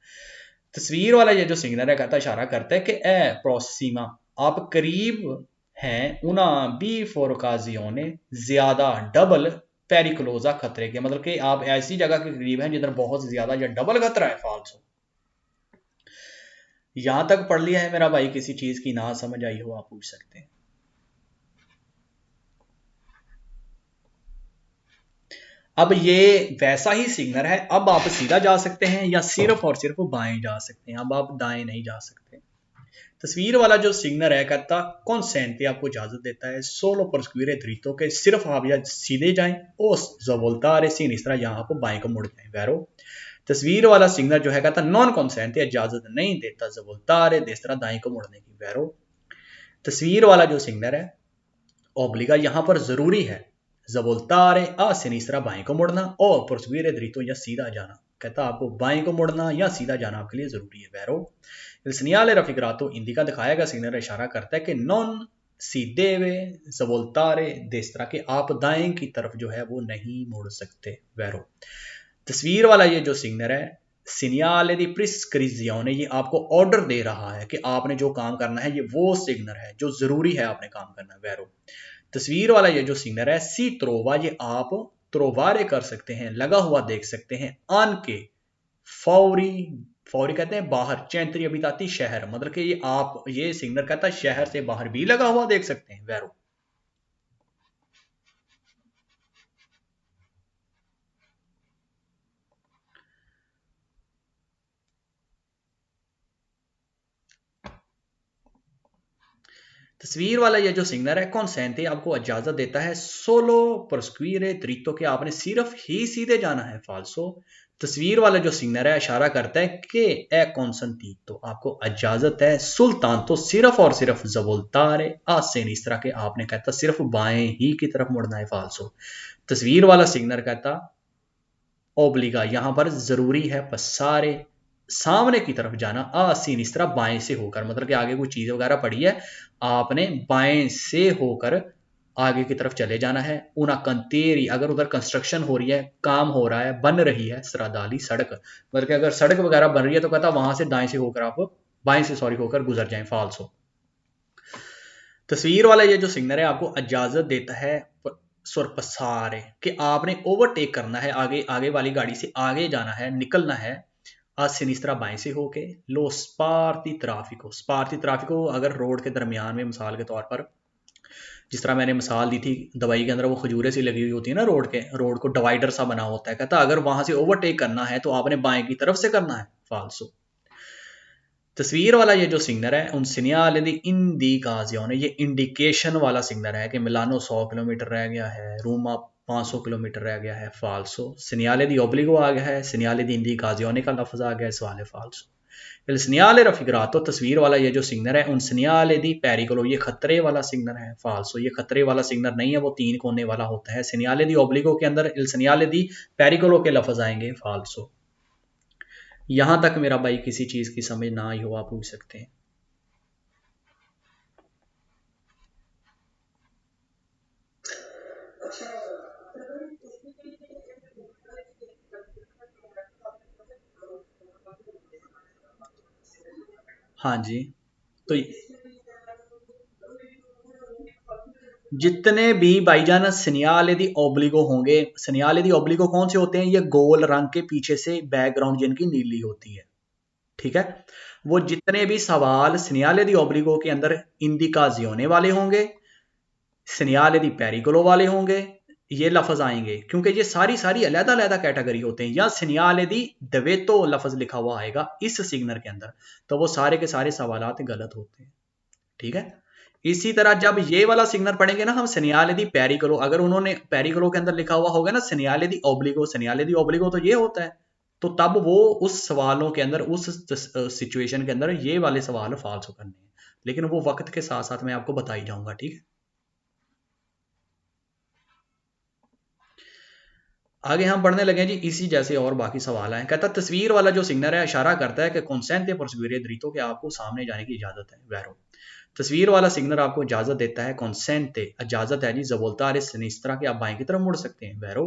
तस्वीर वाला ये जो सिग्नल है कहता इशारा करता है कि ए प्रोसीमा, आप करीब हैं उना बी फोरकाजियों ने ज्यादा डबल पेरिकुलोजा खतरे के, मतलब कि आप ऐसी जगह के करीब हैं जिधर बहुत ज्यादा या डबल खतरा है फाल्सो। यहां तक पढ़ लिया है मेरा भाई, किसी चीज की ना समझ आई हो आप पूछ सकते हैं। अब ये वैसा ही सिग्नल है, अब आप सीधा जा सकते हैं या सिर्फ और सिर्फ बाएं जा सकते हैं, अब आप दाएं नहीं जा सकते। तस्वीर वाला जो सिग्नल है कहता कॉन्सेंट आपको इजाजत देता है सोलो परस्क्यूरे दृतों के सिर्फ आप या सीधे जाएं और जो बोलता है सीन इस तरह यहाँ आप बाएं को मुड़ जाएं वैरो। तस्वीर वाला सिग्नल जो है कहता नॉन कॉन्सेंट इजाजत नहीं देता जो बोलता है इस तरह दाएं को मुड़ने की वैरो। तस्वीर वाला जो सिग्नल है ओब्लिगा यहाँ पर जरूरी है जबोल्तारे आ सिनिस्त्रा बाएं को मुड़ना और परस्क्यूरे दृतो या सीधा जाना, कहता आपको बाएं को मुड़ना या सीधा जाना आपके लिए जरूरी है Vero. Il segnale raffigurato indica दिखाया गया सिग्नल इशारा करता है कि नॉन सी देवे जबोल्तारे देस्त्रा के आप दाएं की तरफ जो है वो नहीं मुड़ सकते वैरो। तस्वीर वाला ये जो सिग्नल है सिनियाले दी प्रिस्क्रिजियोने ये आपको ऑर्डर दे रहा है कि आपने जो काम करना है ये वो सिग्नल है जो जरूरी है आपने काम करना है वैरो। तस्वीर वाला ये जो सिग्नल है सी त्रोवा ये आप त्रोवारे कर सकते हैं, लगा हुआ देख सकते हैं आन के फौरी, फौरी कहते हैं बाहर, चैंतरी अभिताती शहर, मतलब कि ये आप ये सिग्नल कहता है शहर से बाहर भी लगा हुआ देख सकते हैं वैरो। तस्वीर वाला ये जो सिग्नल है कॉन्सेंटे आपको इजाजत देता है सोलो परस्क्यूरे दृतो के आपने सिर्फ ही सीधे जाना है फाल्सो। तस्वीर वाला जो सिग्नल है इशारा करता है कि ए कॉन्सेंटी तो आपको इजाजत है सुल्तान तो सिर्फ और सिर्फ जबोल्तारे आसेन इस तरह के आपने कहता सिर्फ बाएं ही की तरफ मुड़ना है फाल्सो। तस्वीर वाला सिग्नल कहता ओब्लिगा यहां पर जरूरी है पसारे सामने की तरफ जाना आसीन इस तरह बाएं से होकर, मतलब कि आगे कोई चीज वगैरह पड़ी है आपने बाएं से होकर आगे की तरफ चले जाना है। उना कंतेरी अगर उधर कंस्ट्रक्शन हो रही है, काम हो रहा है, बन रही है सरादाली सड़क, मतलब कि अगर सड़क वगैरह बन रही है तो कहता वहां से दाएं से होकर आप बाएं से सॉरी होकर गुजर जाएं फाल्सो। तस्वीर वाला ये जो सिग्नल है आपको इजाजत देता है सुरपसारे कि आपने ओवरटेक करना है, आगे आगे वाली गाड़ी से आगे जाना है, निकलना है आज सिनिस्त्रा बाएं से होके लो स्पार्ती ट्राफिको अगर रोड के दरमियान में मिसाल के तौर पर जिस तरह मैंने मिसाल दी थी दवाई के अंदर वो खजूरें सी लगी हुई होती है ना, रोड को डिवाइडर सा बना होता है, कहता अगर वहां से ओवरटेक करना है तो आपने बाएं की तरफ से करना है फाल्सो। तस्वीर वाला ये जो सिग्नल है उन सिनियाले दी इंडिकाजियों ने ये इंडिकेशन वाला सिग्नल है कि मिलानो 100 किलोमीटर रह गया है, रूमा 500 किलोमीटर रह गया है फाल्सो। सिनियाले दी ओब्लिगो आ गया है, सिनियाले दी इंडिकाजियोने का लफ्ज आ गया है सवाल फाल्सो। फिर सिनियाले रफिगरातो तस्वीर वाला ये जो सिग्नल है उन सिनियाले दी पेरिकोलो ये खतरे वाला सिग्नल है फाल्सो। ये खतरे वाला सिग्नल नहीं है, वो 3 कोने वाला होता है। सिनियाले दी ओब्लिगो के अंदर इल सिनियाले दी पेरिकोलो के लफ्ज आएंगे फाल्सो। यहां तक मेरा भाई किसी चीज की समझ ना आई हो आप पूछ सकते हैं। हाँ जी, तो जितने भी भाईजान सिनियाले दी ओब्लिगो होंगे, सिनियाले दी ओब्लिगो कौन से होते हैं, ये गोल रंग के पीछे से बैकग्राउंड जिनकी नीली होती है, ठीक है। वो जितने भी सवाल सिनियाले दी ओब्लिगो के अंदर इंडिकाजियोने वाले होंगे, सिनियाले दी पेरिकोलो वाले होंगे, ये लफ्ज आएंगे क्योंकि ये सारी सारी अलग अलग कैटेगरी होते हैं। या सिनियाले दी दवेतो लफ्ज लिखा हुआ आएगा इस सिग्नल के अंदर, तो वो सारे के सारे सवालात गलत होते हैं, ठीक है। इसी तरह जब ये वाला सिग्नल पढ़ेंगे ना हम सिनियाले दी पेरिकोलो, अगर उन्होंने पेरिकोलो के अंदर लिखा हुआ होगा ना सिनियाले दी ओब्लिगो तो ये होता है, तो तब वो उस सवालों के अंदर उस सिचुएशन के अंदर ये वाले सवाल फाल्स करने हैं, लेकिन वो वक्त के साथ साथ मैं आपको बताई जाऊंगा, ठीक है। आगे हम पढ़ने लगे जी इसी जैसे और बाकी सवाल हैं। कहता तस्वीर वाला जो सिग्नल है इशारा करता है कि कॉन्सेंट परस्क्यूरे दृतो के आपको सामने जाने की इजाजत है वैरो। तस्वीर वाला सिग्नल आपको इजाजत देता है कॉन्सेंट इजाजत है जी जबोलता इस तरह के आप बाएं की तरफ मुड़ सकते हैं वैरो।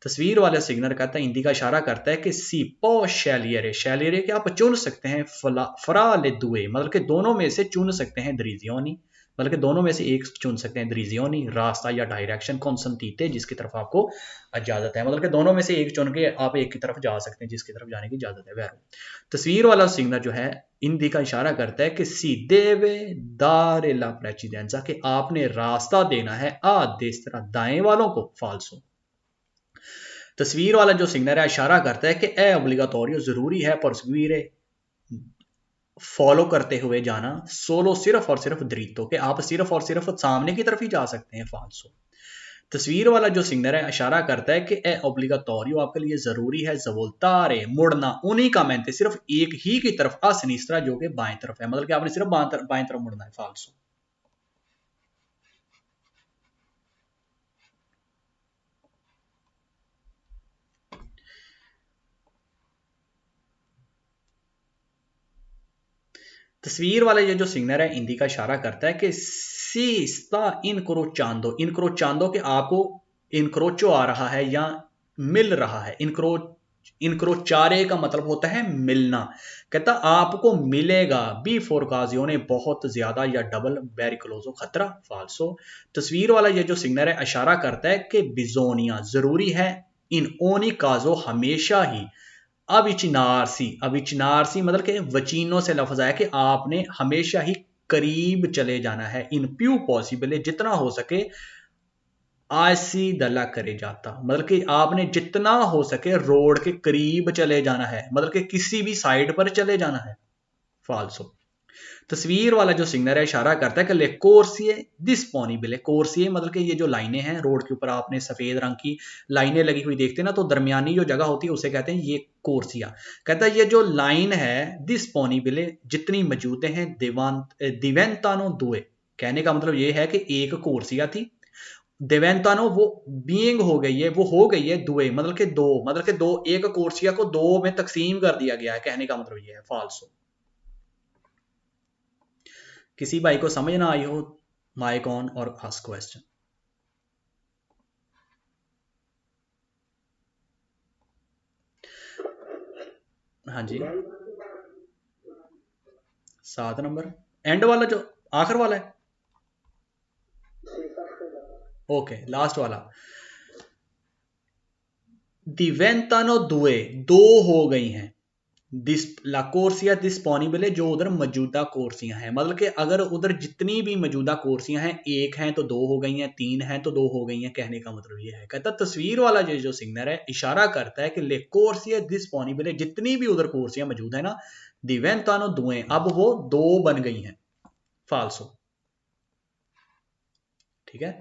तस्वीर वाला सिग्नल कहता है इंडी का इशारा करता है कि सीपो शैलियरे के आप चुन सकते हैं फरा ले दुए, मतलब कि दोनों में से चुन सकते हैं दरीजियोनी बल्कि दोनों में से एक चुन सकते हैं, दरीजियोनी रास्ता या डायरेक्शन कॉन्संटीते जिसकी तरफ आपको इजाजत है, मतलब कि दोनों में से एक चुन के आप एक की तरफ जा सकते हैं जिसकी तरफ जाने की इजाजत है। वैरो तस्वीर वाला सिग्नल जो है हिंदी का इशारा करता है कि सीधे वे दार ला प्रेसिडेंसा, कि आपने रास्ता देना है आ देस्त्रा दाएं वालों को, फाल्सो। तस्वीर वाला जो सिग्नल है इशारा करता है कि ए ऑब्लिगाटोरियो जरूरी है परसवीरे फॉलो करते हुए जाना, सोलो सिर्फ और सिर्फ दरीतो, के आप सिर्फ और सिर्फ सामने की तरफ ही जा सकते हैं, फाल्सो। तस्वीर वाला जो सिग्नल है इशारा करता है कि ए ऑब्लिगाटोरियो आपके लिए जरूरी है जवोल्तारे मुड़ना उन्हीं का मेंते सिर्फ एक ही की तरफ आ सिनिस्त्रा जो कि बाएं तरफ है, मतलब कि आपने सिर्फ बाएं तरफ मुड़ना है, फाल्सो। तस्वीर वाला ये जो सिग्नल है हिंदी का इशारा करता है कि सी स्ता इनक्रोचांदो, इनक्रोचांदो के आपको इनक्रोचो आ रहा है या मिल रहा है। इनक्रोचारे का मतलब होता है मिलना, कहता आपको मिलेगा बी फोरकाजियों बहुत ज्यादा या डबल वेरी क्लोजो खतरा, फाल्सो। तस्वीर वाला ये जो सिग्नल है इशारा करता है कि बिजोनिया जरूरी है, इन ओनी काजो हमेशा ही, अविचिनारसी मतलब कि वचीनों से लफ्ज आया कि आपने हमेशा ही करीब चले जाना है, इन प्यू पॉसिबल जितना हो सके आसी दला करे जाता, मतलब कि आपने जितना हो सके रोड के करीब चले जाना है, मतलब कि किसी भी साइड पर चले जाना है, फाल्सो। तस्वीर वाला जो सिग्नल है इशारा करता है कि ले कोर्सिए डिस्पोनिबल, कोर्सिए मतलब कि ये जो लाइनें हैं रोड के ऊपर आपने सफेद रंग की लाइनें लगी हुई देखते हैं ना, तो दरमियानी जो जगह होती है उसे कहते हैं ये कोर्सिया। कहता है ये जो लाइन है डिस्पोनिबल जितनी मौजूद हैं दिवेंतानो दुए, कहने का मतलब ये है कि एक कोर्सिया थी, देवेंतानो वो बीइंग हो गई है, वो हो गई है दुए मतलब कि दो, मतलब कि दो, एक कोर्सिया को दो में तकसीम कर दिया गया है, कहने का मतलब ये है, फाल्सो। किसी भाई को समझ ना आई हो माइक ऑन और आस्क क्वेश्चन। हाँ जी 7 नंबर एंड वाला जो आखिर वाला है, ओके लास्ट वाला दिवेंतानो दुए दो हो गई हैं, ला कोर्सिया डिस्पोनिबल जो उधर मौजूदा कोर्सियां हैं, मतलब कि अगर उधर जितनी भी मौजूदा कोर्सियां हैं एक हैं तो दो हो गई हैं, तीन हैं तो दो हो गई हैं, कहने का मतलब ये है। कहता तस्वीर वाला जो सिग्नल है इशारा करता है कि ले कोर्सिया डिस्पोनिबल जितनी भी उधर कोर्सियां मौजूद है ना, दिवेंतानो दुए अब वो दो बन गई हैं, फाल्सो। ठीक है,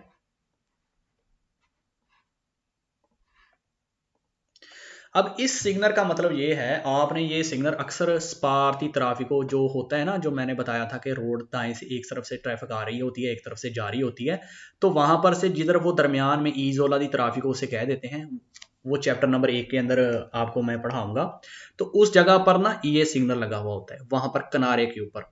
अब इस सिग्नल का मतलब ये है, आपने ये सिग्नल अक्सर स्पार्ती ट्रैफिको जो होता है ना, जो मैंने बताया था कि रोड दाएं से एक तरफ से ट्रैफिक आ रही होती है एक तरफ से जा रही होती है, तो वहां पर से जिधर वो दरमियान में ईजोला दी ट्रैफिको उसे कह देते हैं, वो चैप्टर नंबर 1 के अंदर आपको मैं पढ़ाऊंगा। तो उस जगह पर ना ये सिग्नल लगा हुआ होता है, वहां पर किनारे के ऊपर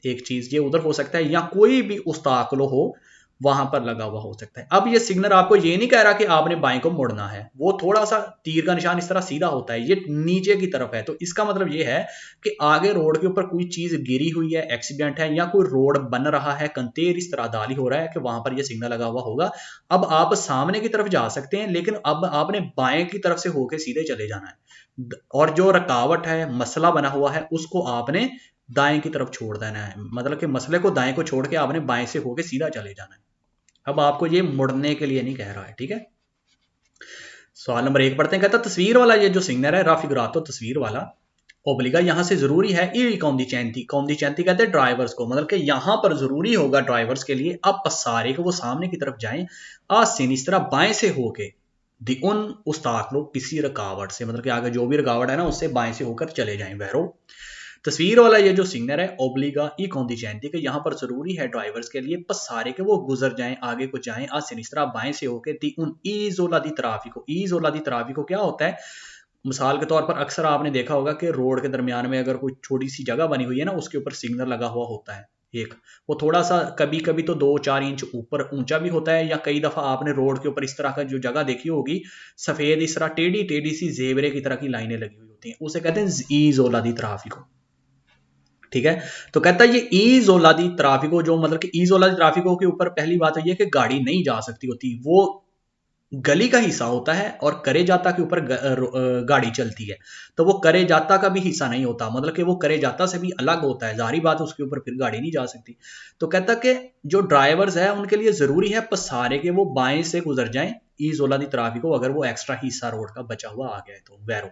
एक चीज ये उधर हो सकता है या कोई भी उस्ताकलो हो वहां पर लगा हुआ हो सकता है। अब ये सिग्नल आपको ये नहीं कह रहा कि आपने बाएं को मुड़ना है, वो थोड़ा सा तीर का निशान इस तरह सीधा होता है, ये नीचे की तरफ है, तो इसका मतलब ये है कि आगे रोड के ऊपर कोई चीज गिरी हुई है, एक्सीडेंट है या कोई रोड बन रहा है, कंतेर इस तरह दाली हो रहा है कि वहां पर ये सिग्नल लगा हुआ होगा। अब आप सामने की तरफ जा सकते हैं लेकिन अब आपने बाएं की तरफ से होकर सीधे चले जाना है, और जो रुकावट है मसला बना हुआ है उसको आपने दाएं की तरफ छोड़ देना है, मतलब कि मसले को दाएं को छोड़ के आपने बाएं से होके सीधा चले जाना है। अब आपको ये मुड़ने के लिए नहीं कह रहा है, ठीक है। सवाल नंबर 1 पढ़ते हैं, कहता तस्वीर वाला ये जो सिग्नल है राफिगरातो तस्वीर वाला ओब्लिगा यहां से जरूरी है ई कौंदी चैंती कहते हैं ड्राइवर्स को, मतलब कि यहां पर जरूरी होगा ड्राइवर्स के लिए अब पसारे को वो सामने की तरफ जाएं आ सिनिस्त्रा बाएं से होके दी उन उस्ताक लोग किसी रुकावट से, मतलब कि आगे जो भी रुकावट है ना उससे बाएं से होकर चले जाएं वहरो। तस्वीर वाला ये जो सिग्नल है ओब्लिगा ई कॉन्डिजेंटी के यहाँ पर जरूरी है ड्राइवर्स के लिए बस सारे के वो गुजर जाएं आगे को जाएं आ सिनिस्त्रा बाएं से होके दी उन ईजोला दी ट्राफिको। ईजोला दी ट्राफिको क्या होता है, मिसाल के तौर पर अक्सर आपने देखा होगा कि रोड के दरमियान में अगर कोई छोटी सी जगह बनी हुई है ना उसके ऊपर सिग्नल लगा हुआ होता है एक, वो थोड़ा सा कभी कभी तो 2-4 इंच ऊपर ऊंचा भी होता है, या कई दफा आपने रोड के ऊपर इस तरह का जो जगह देखी होगी सफेद इस तरह टेढ़ी टेढ़ी सी जेबरे की तरह की लाइनें लगी हुई होती हैं, उसे कहते हैं ईजोला दी ट्राफिको, ठीक है। तो कहता है ये इजोला दी ट्राफिको, जो मतलब कि इजोला दी ट्राफिको के ऊपर पहली बात है ये कि गाड़ी नहीं जा सकती होती, वो गली का हिस्सा होता है और करे जाता के ऊपर गाड़ी चलती है, तो वो करे जाता का भी हिस्सा नहीं होता, मतलब कि वो करे जाता से भी अलग होता है, जाहिर बात उसके ऊपर फिर गाड़ी नहीं जा सकती। तो कहता कि जो ड्राइवर्स है उनके लिए जरूरी है पसारे के वो बाएं से गुजर जाएं इजोला दी ट्राफिको, अगर वो एक्स्ट्रा हिस्सा रोड का बचा हुआ आ गया है तो वैरो।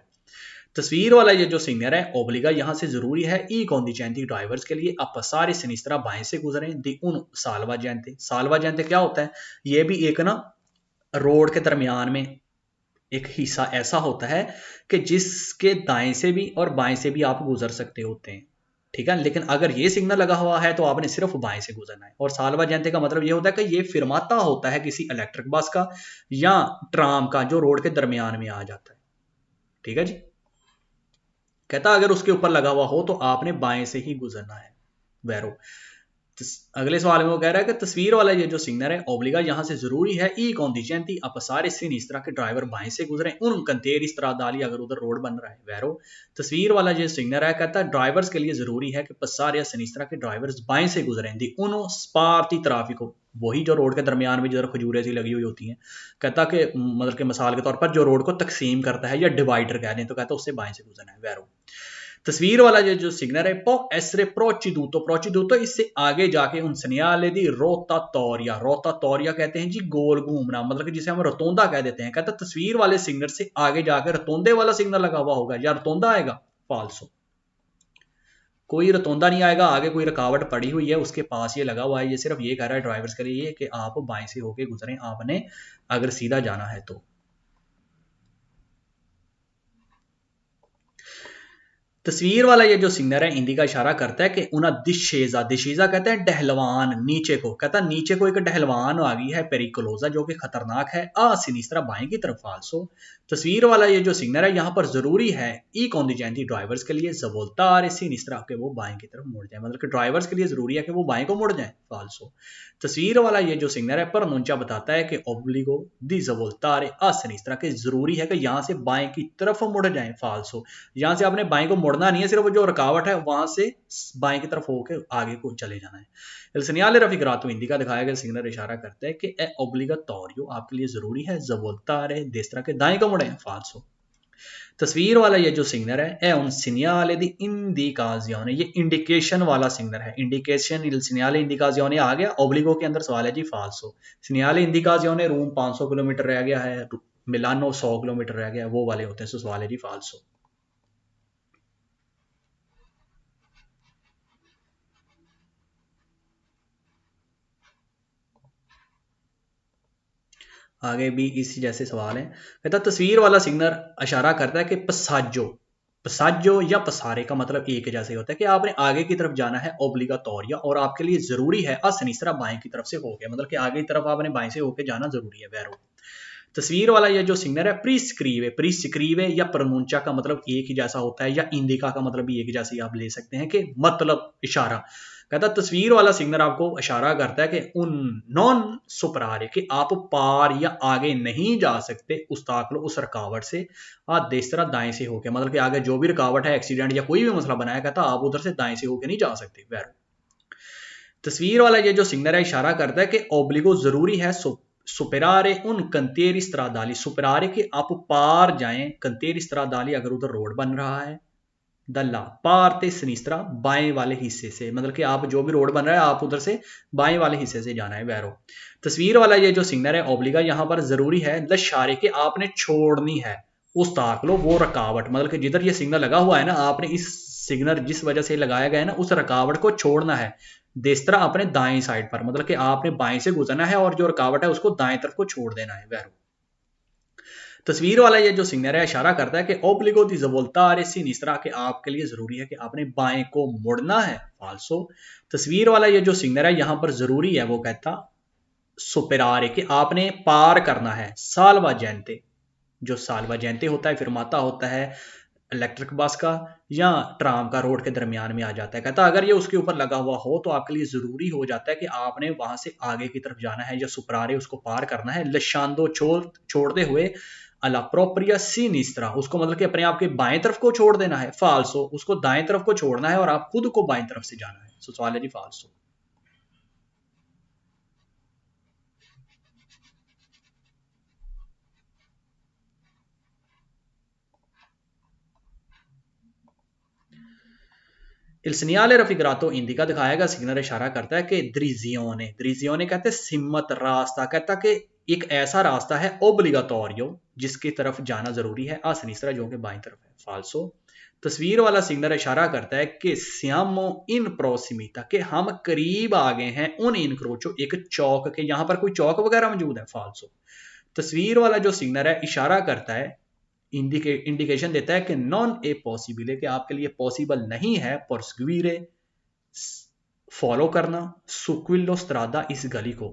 तस्वीर वाला ये जो सिग्नल है ओब्लिगा यहाँ से जरूरी है ई कॉन्डिचेंटी ड्राइवर्स के लिए आप सारे सिनिस्त्रा बाएं से गुजरें दी उन सालवा जयंते। सालवा जयंते क्या होता है, ये भी एक ना रोड के दरमियान में एक हिस्सा ऐसा होता है कि जिसके दाएं से भी और बाएं से भी आप गुजर सकते होते हैं, ठीक है। लेकिन अगर ये सिग्नल लगा हुआ है तो आपने सिर्फ बाएं से गुजरना है। और सालवा जयंते का मतलब ये होता है कि ये फिरमाता होता है किसी इलेक्ट्रिक बस का या ट्राम का जो रोड के दरमियान में आ जाता है, ठीक है जी। कहता अगर उसके ऊपर लगा हुआ हो तो आपने बाएं से ही गुजरना है वैरो। अगले सवाल में वो कह रहा है कि तस्वीर वाला ये जो सिग्नल है ओब्लिगा यहाँ से जरूरी है ई कॉन्डिचेंटी अपसारे सिन इस तरह के ड्राइवर बाएं से गुजरे उन कंतेर इस तरह डाली अगर उधर रोड बन रहा है वैरो। तस्वीर वाला ये सिग्नल है कहता है ड्राइवर्स के लिए जरूरी है कि पसार या सिनिस्त्रा के ड्राइवर्स बाएं से गुजरें दी उनो स्पार्टी ट्राफिको, वही जो रोड के दरमियान में जो खजूरें सी लगी हुई होती हैं, कहता कि मतलब के मिसाल के तौर पर जो रोड को तकसीम करता है या डिवाइडर कह दें तो कहता है उससे बाएं से गुजरना है वैरो। तस्वीर वाला ये जो सिग्नल है पो एसरे प्रोचिदूतो इससे आगे जाके उन सनियाले दी रोता तौरिया कहते हैं जी गोल घूमना, मतलब कि जिसे हम रतोंदा कह देते हैं। कहता तस्वीर वाले सिग्नल से आगे जाकर रतोंदे वाला सिग्नल लगा हुआ होगा या रतोंदा आएगा, फाल्सो, कोई रतोंदा नहीं आएगा, आगे कोई रुकावट पड़ी हुई है उसके पास ये लगा हुआ है, ये सिर्फ ये कह रहा है ड्राइवर्स के लिए कि आप बाएं से होके गुजरें आपने अगर सीधा जाना है तो। तस्वीर वाला ये जो सिग्नल है हिंदी का इशारा करता है कि उना दिशेजा, दिशेजा कहते हैं डहलवान नीचे को, कहता नीचे को एक डहलवान आ गई है पेरिकोलोजा जो कि खतरनाक है आ सिनिस्त्रा बाएं की तरफ फाल्सो। तस्वीर वाला ये जो सिग्नल है यहाँ पर जरूरी है ई कॉन्डिजेंटी ड्राइवर्स के लिए जवोल्तार सिनिस्त्रा के वो बाएं की तरफ मुड़ जाए, मतलब कि ड्राइवर्स के लिए जरूरी है कि वो बाएं को मुड़ जाए फाल्सो। तस्वीर वाला ये जो सिग्नल है पर नुंचा बताता है कि ओब्लिगो दी जवोल्तार आ सिनिस्त्रा के जरूरी है कि यहाँ से बाएं की तरफ मुड़ जाए फाल्सो, यहाँ से आपने बाएं को मुड़ना नहीं है, सिर्फ जो रुकावट है वहां से बाएं की तरफ होकर आगे को चले जाना है। इल सिग्नल रफिकरातो हिंदी का दिखाया गया सिग्नल इशारा करता है कि ए ओब्लिगाटोरियो आपके लिए जरूरी है जवोल्तारे देस्त्रा के दाएं को मुड़े फाल्सो। तस्वीर वाला ये जो सिग्नल है ए उन सिग्नल दी इंडिकाजियोने, ये इंडिकेशन वाला सिग्नल है, इंडिकेशन इल सिग्नल इंडिकाजियोने आ गया, ओब्लिगो के अंदर सवाल है जी फाल्सो। सिग्नल इंडिकाजियोने रूम 500 किलोमीटर रह गया है, मिलानो 100 किलोमीटर रह गया, वो वाले होते हैं, सवाल है जी फाल्सो। आगे भी इसी जैसे सवाल है। कहता तस्वीर वाला सिग्नल इशारा करता है कि पसाजो, पसाजो या पसारे का मतलब एक जैसे होता है कि आपने आगे की तरफ जाना है ओब्लिगाटोरिया और आपके लिए जरूरी है असनिस्त्रा बाएं की तरफ से हो गया, मतलब कि आगे की तरफ आपने बाएं से होकर जाना जरूरी है वैरो। तस्वीर वाला ये जो सिग्नल है प्रीस्क्रीवे या प्रनूंचा का मतलब एक ही जैसा होता है या इंडिका का मतलब भी एक जैसे आप ले सकते हैं कि मतलब इशारा। कहता तस्वीर वाला सिग्नल आपको इशारा करता है कि उन नॉन सुपरारे कि आप पार या आगे नहीं जा सकते उस ताकलो उस रुकावट से देसरा दाएं से होके, मतलब कि आगे जो भी रुकावट है एक्सीडेंट या कोई भी मसला बनाया, कहता आप उधर से दाएं से होके नहीं जा सकते वैरो। तस्वीर वाला ये जो सिग्नल है इशारा करता है कि ओब्लिगो जरूरी है सुपेरारे उन कंतेर स्त्रादाली, सुपेरारे के आप पार जाएं कंतेर स्त्रादाली अगर उधर रोड बन रहा है, दल्ला पार ते सिनिस्त्रा बाएं वाले हिस्से से, मतलब कि आप जो भी रोड बन रहा है आप उधर से बाएं वाले हिस्से से जाना है वैरो। तस्वीर वाला ये जो सिग्नल है ओब्लिगा यहाँ पर जरूरी है लशारे के आपने छोड़नी है उस ताकलो वो रुकावट, मतलब कि जिधर ये सिग्नल लगा हुआ है ना आपने इस सिग्नल जिस वजह से लगाया गया है ना उस रुकावट को छोड़ना है देस्त्रा अपने दाएं साइड पर, मतलब कि आपने बाएं से गुजरना है और जो रुकावट है उसको दाएं तरफ को छोड़ देना है वैरो। तस्वीर वाला ये जो सिग्नल है इशारा करता है कि ओब्लिगो दी जवोल्तारे सिनिस्त्रा के आपके लिए जरूरी है कि आपने बाएं को मुड़ना है फाल्सो। तस्वीर वाला ये जो सिग्नल है यहां पर जरूरी है वो कहता सुपेरारे कि आपने पार करना है सालवा जयंते, जो सालवा जयंते होता है फिरमाता होता है इलेक्ट्रिक बस का या ट्राम का रोड के दरमियान में आ जाता है। कहता अगर ये उसके ऊपर लगा हुआ हो तो आपके लिए जरूरी हो जाता है कि आपने वहां से आगे की तरफ जाना है या सुपरारे उसको पार करना है लशांदो छोड़ते हुए अला प्रोप्रिया सिनिस्त्रा, उसको मतलब कि अपने आप के बाएं तरफ को छोड़ देना है। फाल्सो, उसको दाएं तरफ को छोड़ना है और आप खुद को बाएं तरफ से जाना है। सो सवाल है जी फाल्सो। Il segnale raffigurato indica दिखाएगा, सिग्नल इशारा करता है कि द्रिजियोने कहते हैं सिम्मत रास्ता, कहता कि एक ऐसा रास्ता है ओब्लिगाटोरियो जिसकी तरफ जाना जरूरी है, आ सिनिस्त्रा जो कि बाईं तरफ है। फाल्सो, तस्वीर वाला सिग्नल इशारा करता है कि सियामो इन प्रोसिमिता, कि हम करीब आ गए हैं उन इनक्रोचो, एक चौक के, यहां पर कोई चौक वगैरह मौजूद है। फाल्सो, तस्वीर वाला जो सिग्नल है इशारा करता है, इंडिकेशन देता है कि नॉन ए पॉसिबल है, कि आपके लिए पॉसिबल नहीं है परस्क्वीरे फॉलो करना सुक्विलो स्ट्रादा, इस गली को,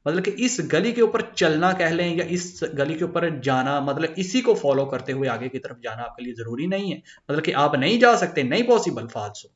मतलब कि इस गली के ऊपर चलना कह लें, या इस गली के ऊपर जाना, मतलब इसी को फॉलो करते हुए आगे की तरफ जाना आपके लिए जरूरी नहीं है, मतलब कि आप नहीं जा सकते, नहीं पॉसिबल। फाल्सो,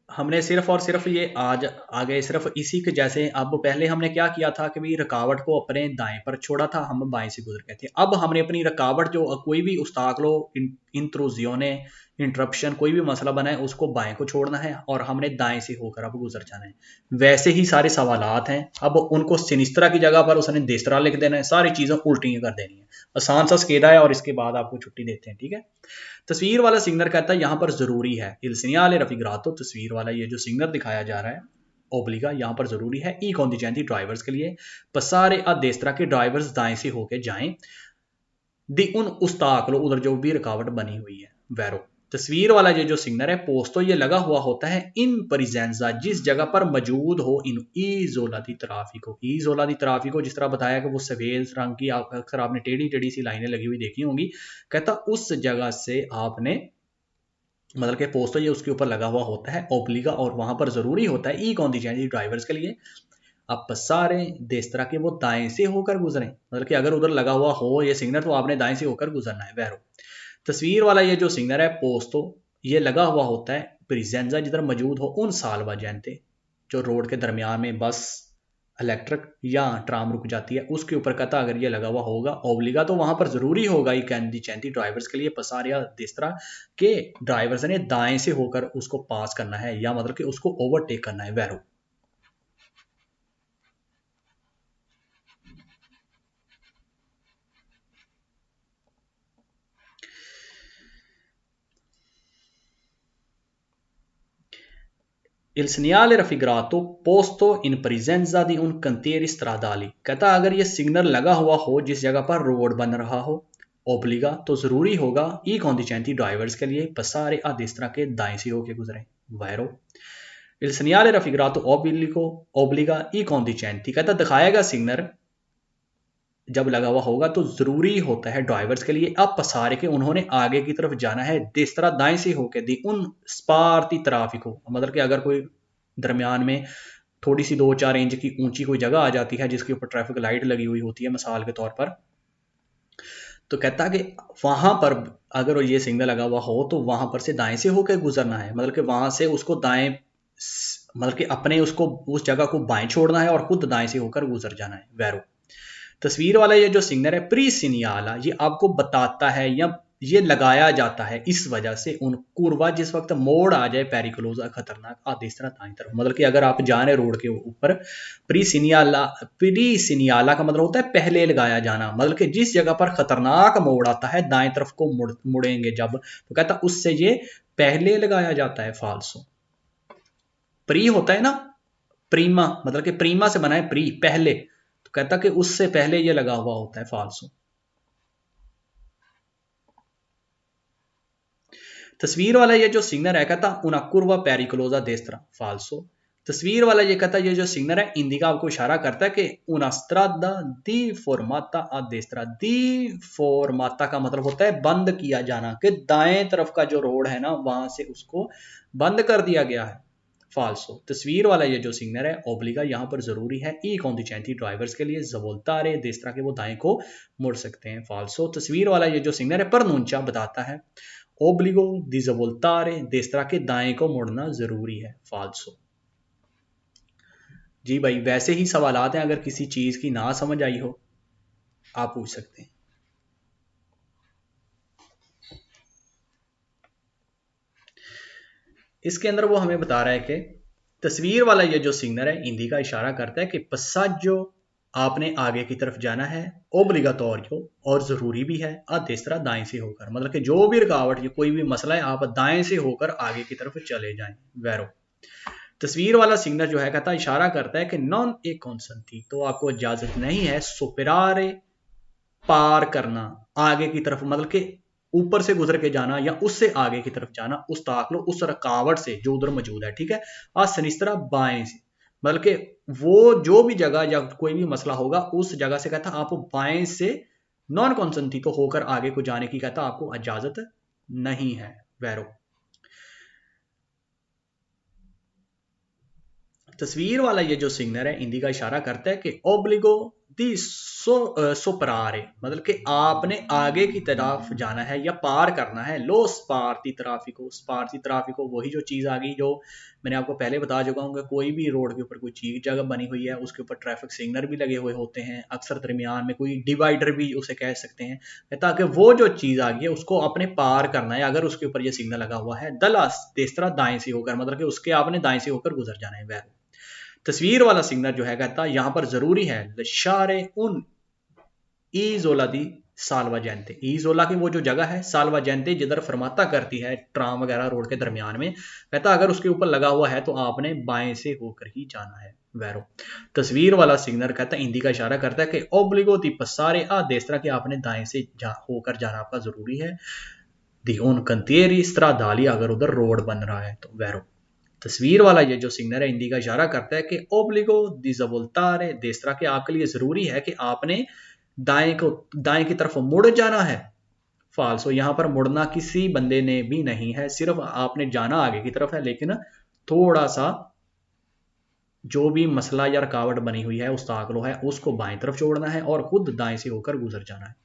हमने सिर्फ और सिर्फ ये आज आगे सिर्फ इसी के जैसे, अब पहले हमने क्या किया था कि भाई रुकावट को अपने दाएं पर छोड़ा था, हम बाएं से गुजर गए थे। अब हमने अपनी रुकावट जो कोई भी उस्ताकलो इंट्रूजियोने इंटरप्शन कोई भी मसला बना है उसको बाएं को छोड़ना है और हमने दाएं से होकर अब गुजर जाना है। वैसे ही सारे सवालात हैं, अब उनको सिनिस्त्रा की जगह पर उसने देस्तरा लिख देना है, सारी चीजें उल्टी कर देनी है। आसान सा स्केदा है और इसके बाद आपको छुट्टी देते हैं, ठीक है। तस्वीर वाला सिग्नल कहता है यहां पर जरूरी है, इल segnale raffigurato, तस्वीर वाला ये जो सिग्नल दिखाया जा रहा है ओब्लिगा, यहां पर जरूरी है ई कॉन्डिजेंटी ड्राइवर्स के लिए, पसारे आ देस्तरा के ड्राइवर्स दाएं से होके जाएं, दी उन उस्ताकलो, उधर जो भी रुकावट बनी हुई है। वैरो, तस्वीर वाला ये जो सिग्नल है पोस्तो, ये लगा हुआ होता है इन परिजेंजा, जिस जगह पर मौजूद हो इन ईजोला दी ट्राफिको, ईजोला दी ट्राफिको जिस तरह बताया कि वो सफेद रंग की, अक्सर आपने टेढ़ी टेढ़ी सी लाइनें लगी हुई देखी होंगी, कहता उस जगह से आपने मतलब कि पोस्टो ये उसके ऊपर लगा हुआ होता है ओब्लिगा, और वहां पर जरूरी होता है ई कॉन्डिजेंटी ड्राइवर्स के लिए आप सारे देस्तरा के वो दाएं से होकर गुजरें, मतलब कि अगर उधर लगा हुआ हो ये सिग्नल तो आपने दाएं से होकर गुजरना है। वैरो, तस्वीर वाला ये जो सिग्नल है पोस्तो, ये लगा हुआ होता है प्रिजेंजा, जिधर मौजूद हो उन सालवा जैनते, जो रोड के दरमियान में बस इलेक्ट्रिक या ट्राम रुक जाती है उसके ऊपर कहता अगर ये लगा हुआ होगा ओब्लिगा तो वहां पर जरूरी होगा ये कैंडी चैंती ड्राइवर्स के लिए पसारिया दिस्तरा के ड्राइवर्स ने दाएं से होकर उसको पास करना है, या मतलब कि उसको ओवरटेक करना है। Vero, Il segnale raffigurato posto in presenza di un cantiere stradali, कहता अगर ये सिग्नल लगा हुआ हो जिस जगह पर रोड बन रहा हो ओब्लिगा, तो जरूरी होगा ई कॉन्डिजेंटी ड्राइवर्स के लिए पसारे आ दिस्तरा के दाएं से होके गुजरे। वायरो, il segnale raffigurato obliga i conducenti, कहता दिखाएगा सिग्नल जब लगा हुआ होगा तो जरूरी होता है ड्राइवर्स के लिए अब पसारे के उन्होंने आगे की तरफ जाना है, जिस तरह दाएं से होके दी उन स्पार्ती ट्राफिको, मतलब कि अगर कोई दरमियान में थोड़ी सी 2-4 इंच की ऊंची कोई जगह आ जाती है जिसके ऊपर ट्रैफिक लाइट लगी हुई होती है मिसाल के तौर पर, तो कहता है कि वहां पर अगर ये सिग्नल लगा हुआ हो तो वहां पर से दाएं से होकर गुजरना है, मतलब कि वहां से उसको दाएं, मतलब कि अपने उसको उस जगह को बाएं छोड़ना है और खुद दाएं से होकर गुजर जाना है। वैरो, तस्वीर वाला ये जो सिग्नल है प्री सिनियाला, ये आपको बताता है या ये लगाया जाता है इस वजह से उन कुर्वा, जिस वक्त मोड़ आ जाए पेरिकुलोजा खतरनाक आदि इस तरह दाएं तरफ, मतलब कि अगर आप जा रहे रोड के ऊपर प्री सिनियाला का मतलब होता है पहले लगाया जाना, मतलब कि जिस जगह पर खतरनाक मोड़ आता है दाएं तरफ को मुड़ेंगे जब, तो कहता उससे ये पहले लगाया जाता है। फाल्सो, प्री होता है ना प्रीमा, मतलब कि प्रीमा से बना है प्री पहले, तो कहता कि उससे पहले ये लगा हुआ होता है। फाल्सो, तस्वीर वाला ये जो सिग्नल है कहता उना कुर्वा पेरिकुलोजा देस्त्रा। फाल्सो, तस्वीर वाला ये कहता ये जो सिग्नल है इंडिका आपको इशारा करता है कि उना स्ट्रादा दी फॉर्माता आ देस्त्रा, दी फॉर्माता का मतलब होता है बंद किया जाना, कि दाएं तरफ का जो रोड है ना वहां से उसको बंद कर दिया गया है। फाल्सो, तस्वीर वाला ये जो सिग्नल है ओब्लिगा, यहाँ पर जरूरी है ई कॉन्डिजेंटी ड्राइवर्स के लिए जवोल्तारे देस्तरा के वो दाएं को मुड़ सकते हैं। फाल्सो, तस्वीर वाला ये जो सिग्नल है परनूंचा बताता है ओब्लिगो दी ज़वोल्तारे, देस्त्रा के दाएं को मुड़ना जरूरी है, फाल्सो। जी भाई, वैसे ही सवालात हैं, अगर किसी चीज की ना समझ आई हो आप पूछ सकते हैं। इसके अंदर वो हमें बता रहा है कि तस्वीर वाला ये जो सिग्नल है हिंदी का इशारा करता है कि पसाजो आपने आगे की तरफ जाना है, ओब्लिगाटोरियो और जरूरी भी है, अदेस्त्रा दाएं से होकर, मतलब कि जो भी रुकावट या कोई भी मसला है आप दाएं से होकर आगे की तरफ चले जाएं, वेरो। तस्वीर वाला सिग्नल जो है कहता इशारा करता है कि नॉन ए कॉन्सेंटी, तो आपको इजाजत नहीं है सुपरारे पार करना, आगे की तरफ, मतलब कि ऊपर से गुजर के जाना या उससे आगे की तरफ जाना, उस ताकलो उस रुकावट से जो उधर मौजूद है, ठीक है। आज सनिस्त्रा बाएं से, मतलब कि वो जो भी जगह या कोई भी मसला होगा उस जगह से कहता आप बाएं से नॉन कॉन्सेंटी तो होकर आगे को जाने की कहता आपको इजाजत नहीं है, वैरो। तस्वीर वाला ये जो सिग्नल है हिंदी का इशारा करता है कि ओब्लिगो दी सोपरारे, मतलब कि आपने आगे की तरफ जाना है या पार करना है, लो स्पार्ती ट्राफिको, स्पार्ती ट्राफिको वही जो चीज आ गई जो मैंने आपको पहले बता चुका हूँ कि कोई भी रोड के ऊपर कोई चीज जगह बनी हुई है उसके ऊपर ट्रैफिक सिग्नल भी लगे हुए होते हैं, अक्सर दरमियान में कोई डिवाइडर भी उसे कह सकते हैं, ताकि वो जो चीज आ गई है उसको अपने पार करना है, अगर उसके ऊपर ये सिग्नल लगा हुआ है दला तेस्त्रा दाएं से होकर, मतलब कि उसके आपने दाएं से होकर गुजर जाना है, वह। तस्वीर वाला सिग्नल जो है कहता यहां पर जरूरी है लशारे उन ईजोला दी सालवा जैनते, ईजोला की वो जो जगह है सालवा जैनते जिधर फरमाता करती है ट्राम वगैरह रोड के दरमियान में, कहता अगर उसके ऊपर लगा हुआ है तो आपने बाएं से होकर ही जाना है, वैरो। तस्वीर वाला सिग्नल कहता है हिंदी का इशारा करता है कि ओब्लिगो दी पसारे आ देस्त्रा के आपने दाएं से होकर जाना आपका जरूरी है, दी उन कंतियरी स्त्रादाली, अगर उधर रोड बन रहा है तो, वैरो। तस्वीर वाला ये जो सिग्नल है हिंदी का इशारा करता है कि ओब्लिगो दी ज़वोल्तारे, देस्त्रा के आपके लिए जरूरी है कि आपने दाएं की तरफ मुड़ जाना है, फाल्सो। यहां पर मुड़ना किसी बंदे ने भी नहीं है, सिर्फ आपने जाना आगे की तरफ है, लेकिन थोड़ा सा जो भी मसला या रुकावट बनी हुई है उस ताकलो है उसको बाएं तरफ छोड़ना है और खुद दाएं से होकर गुजर जाना है।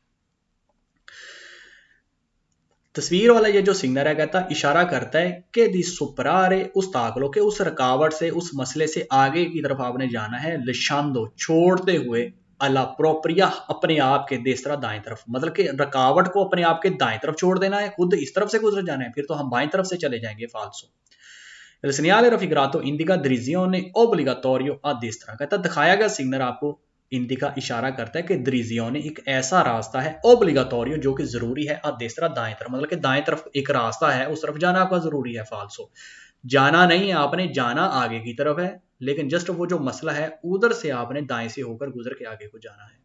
तस्वीर वाला ये जो सिग्नल है कहता इशारा करता है कि दी सुपरारे, उस ताकलो के उस रुकावट से उस मसले से आगे की तरफ आपने जाना है, लिशांदो छोड़ते हुए, अला प्रोप्रिया अपने आप के, देस्त्रा दाएं तरफ, मतलब कि रुकावट को अपने आप के दाएं तरफ छोड़ देना है, खुद इस तरफ से गुजर जाना है, फिर तो हम बाएं तरफ से चले जाएंगे, फाल्सो। Il segnale raffigurato indica direzione obbligatorio a destra, कहता दिखाया गया सिग्नल आपको इंडिका इशारा करता है कि द्रिजियोने एक ऐसा रास्ता है, ओब्लिगाटोरियो जो कि जरूरी है, आ देस्त्रा दाएं तरफ, मतलब कि दाएं तरफ एक रास्ता है उस तरफ जाना आपका जरूरी है, फाल्सो। जाना नहीं है आपने, जाना आगे की तरफ है, लेकिन जस्ट वो जो मसला है उधर से आपने दाएं से होकर गुजर के आगे को जाना है।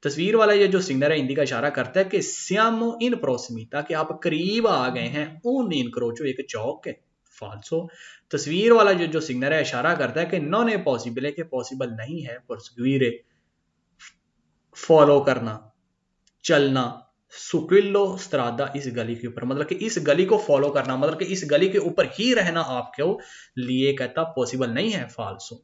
तस्वीर वाला ये जो सिग्नल है हिंदी का इशारा करता है कि सियामो इन प्रोसिमिता, कि आप करीब आ गए हैं, उन इन क्रोचो एक चौक के, फाल्सो। तस्वीर वाला जो सिग्नल है इशारा करता है कि नॉन ए पॉसिबल है, कि पॉसिबल नहीं है परसुइरे फॉलो करना, चलना, सुक्विलो स्त्रादा इस गली के ऊपर, मतलब कि इस गली को फॉलो करना, मतलब कि इस गली के ऊपर ही रहना आपके लिए कहता पॉसिबल नहीं है, फाल्सो।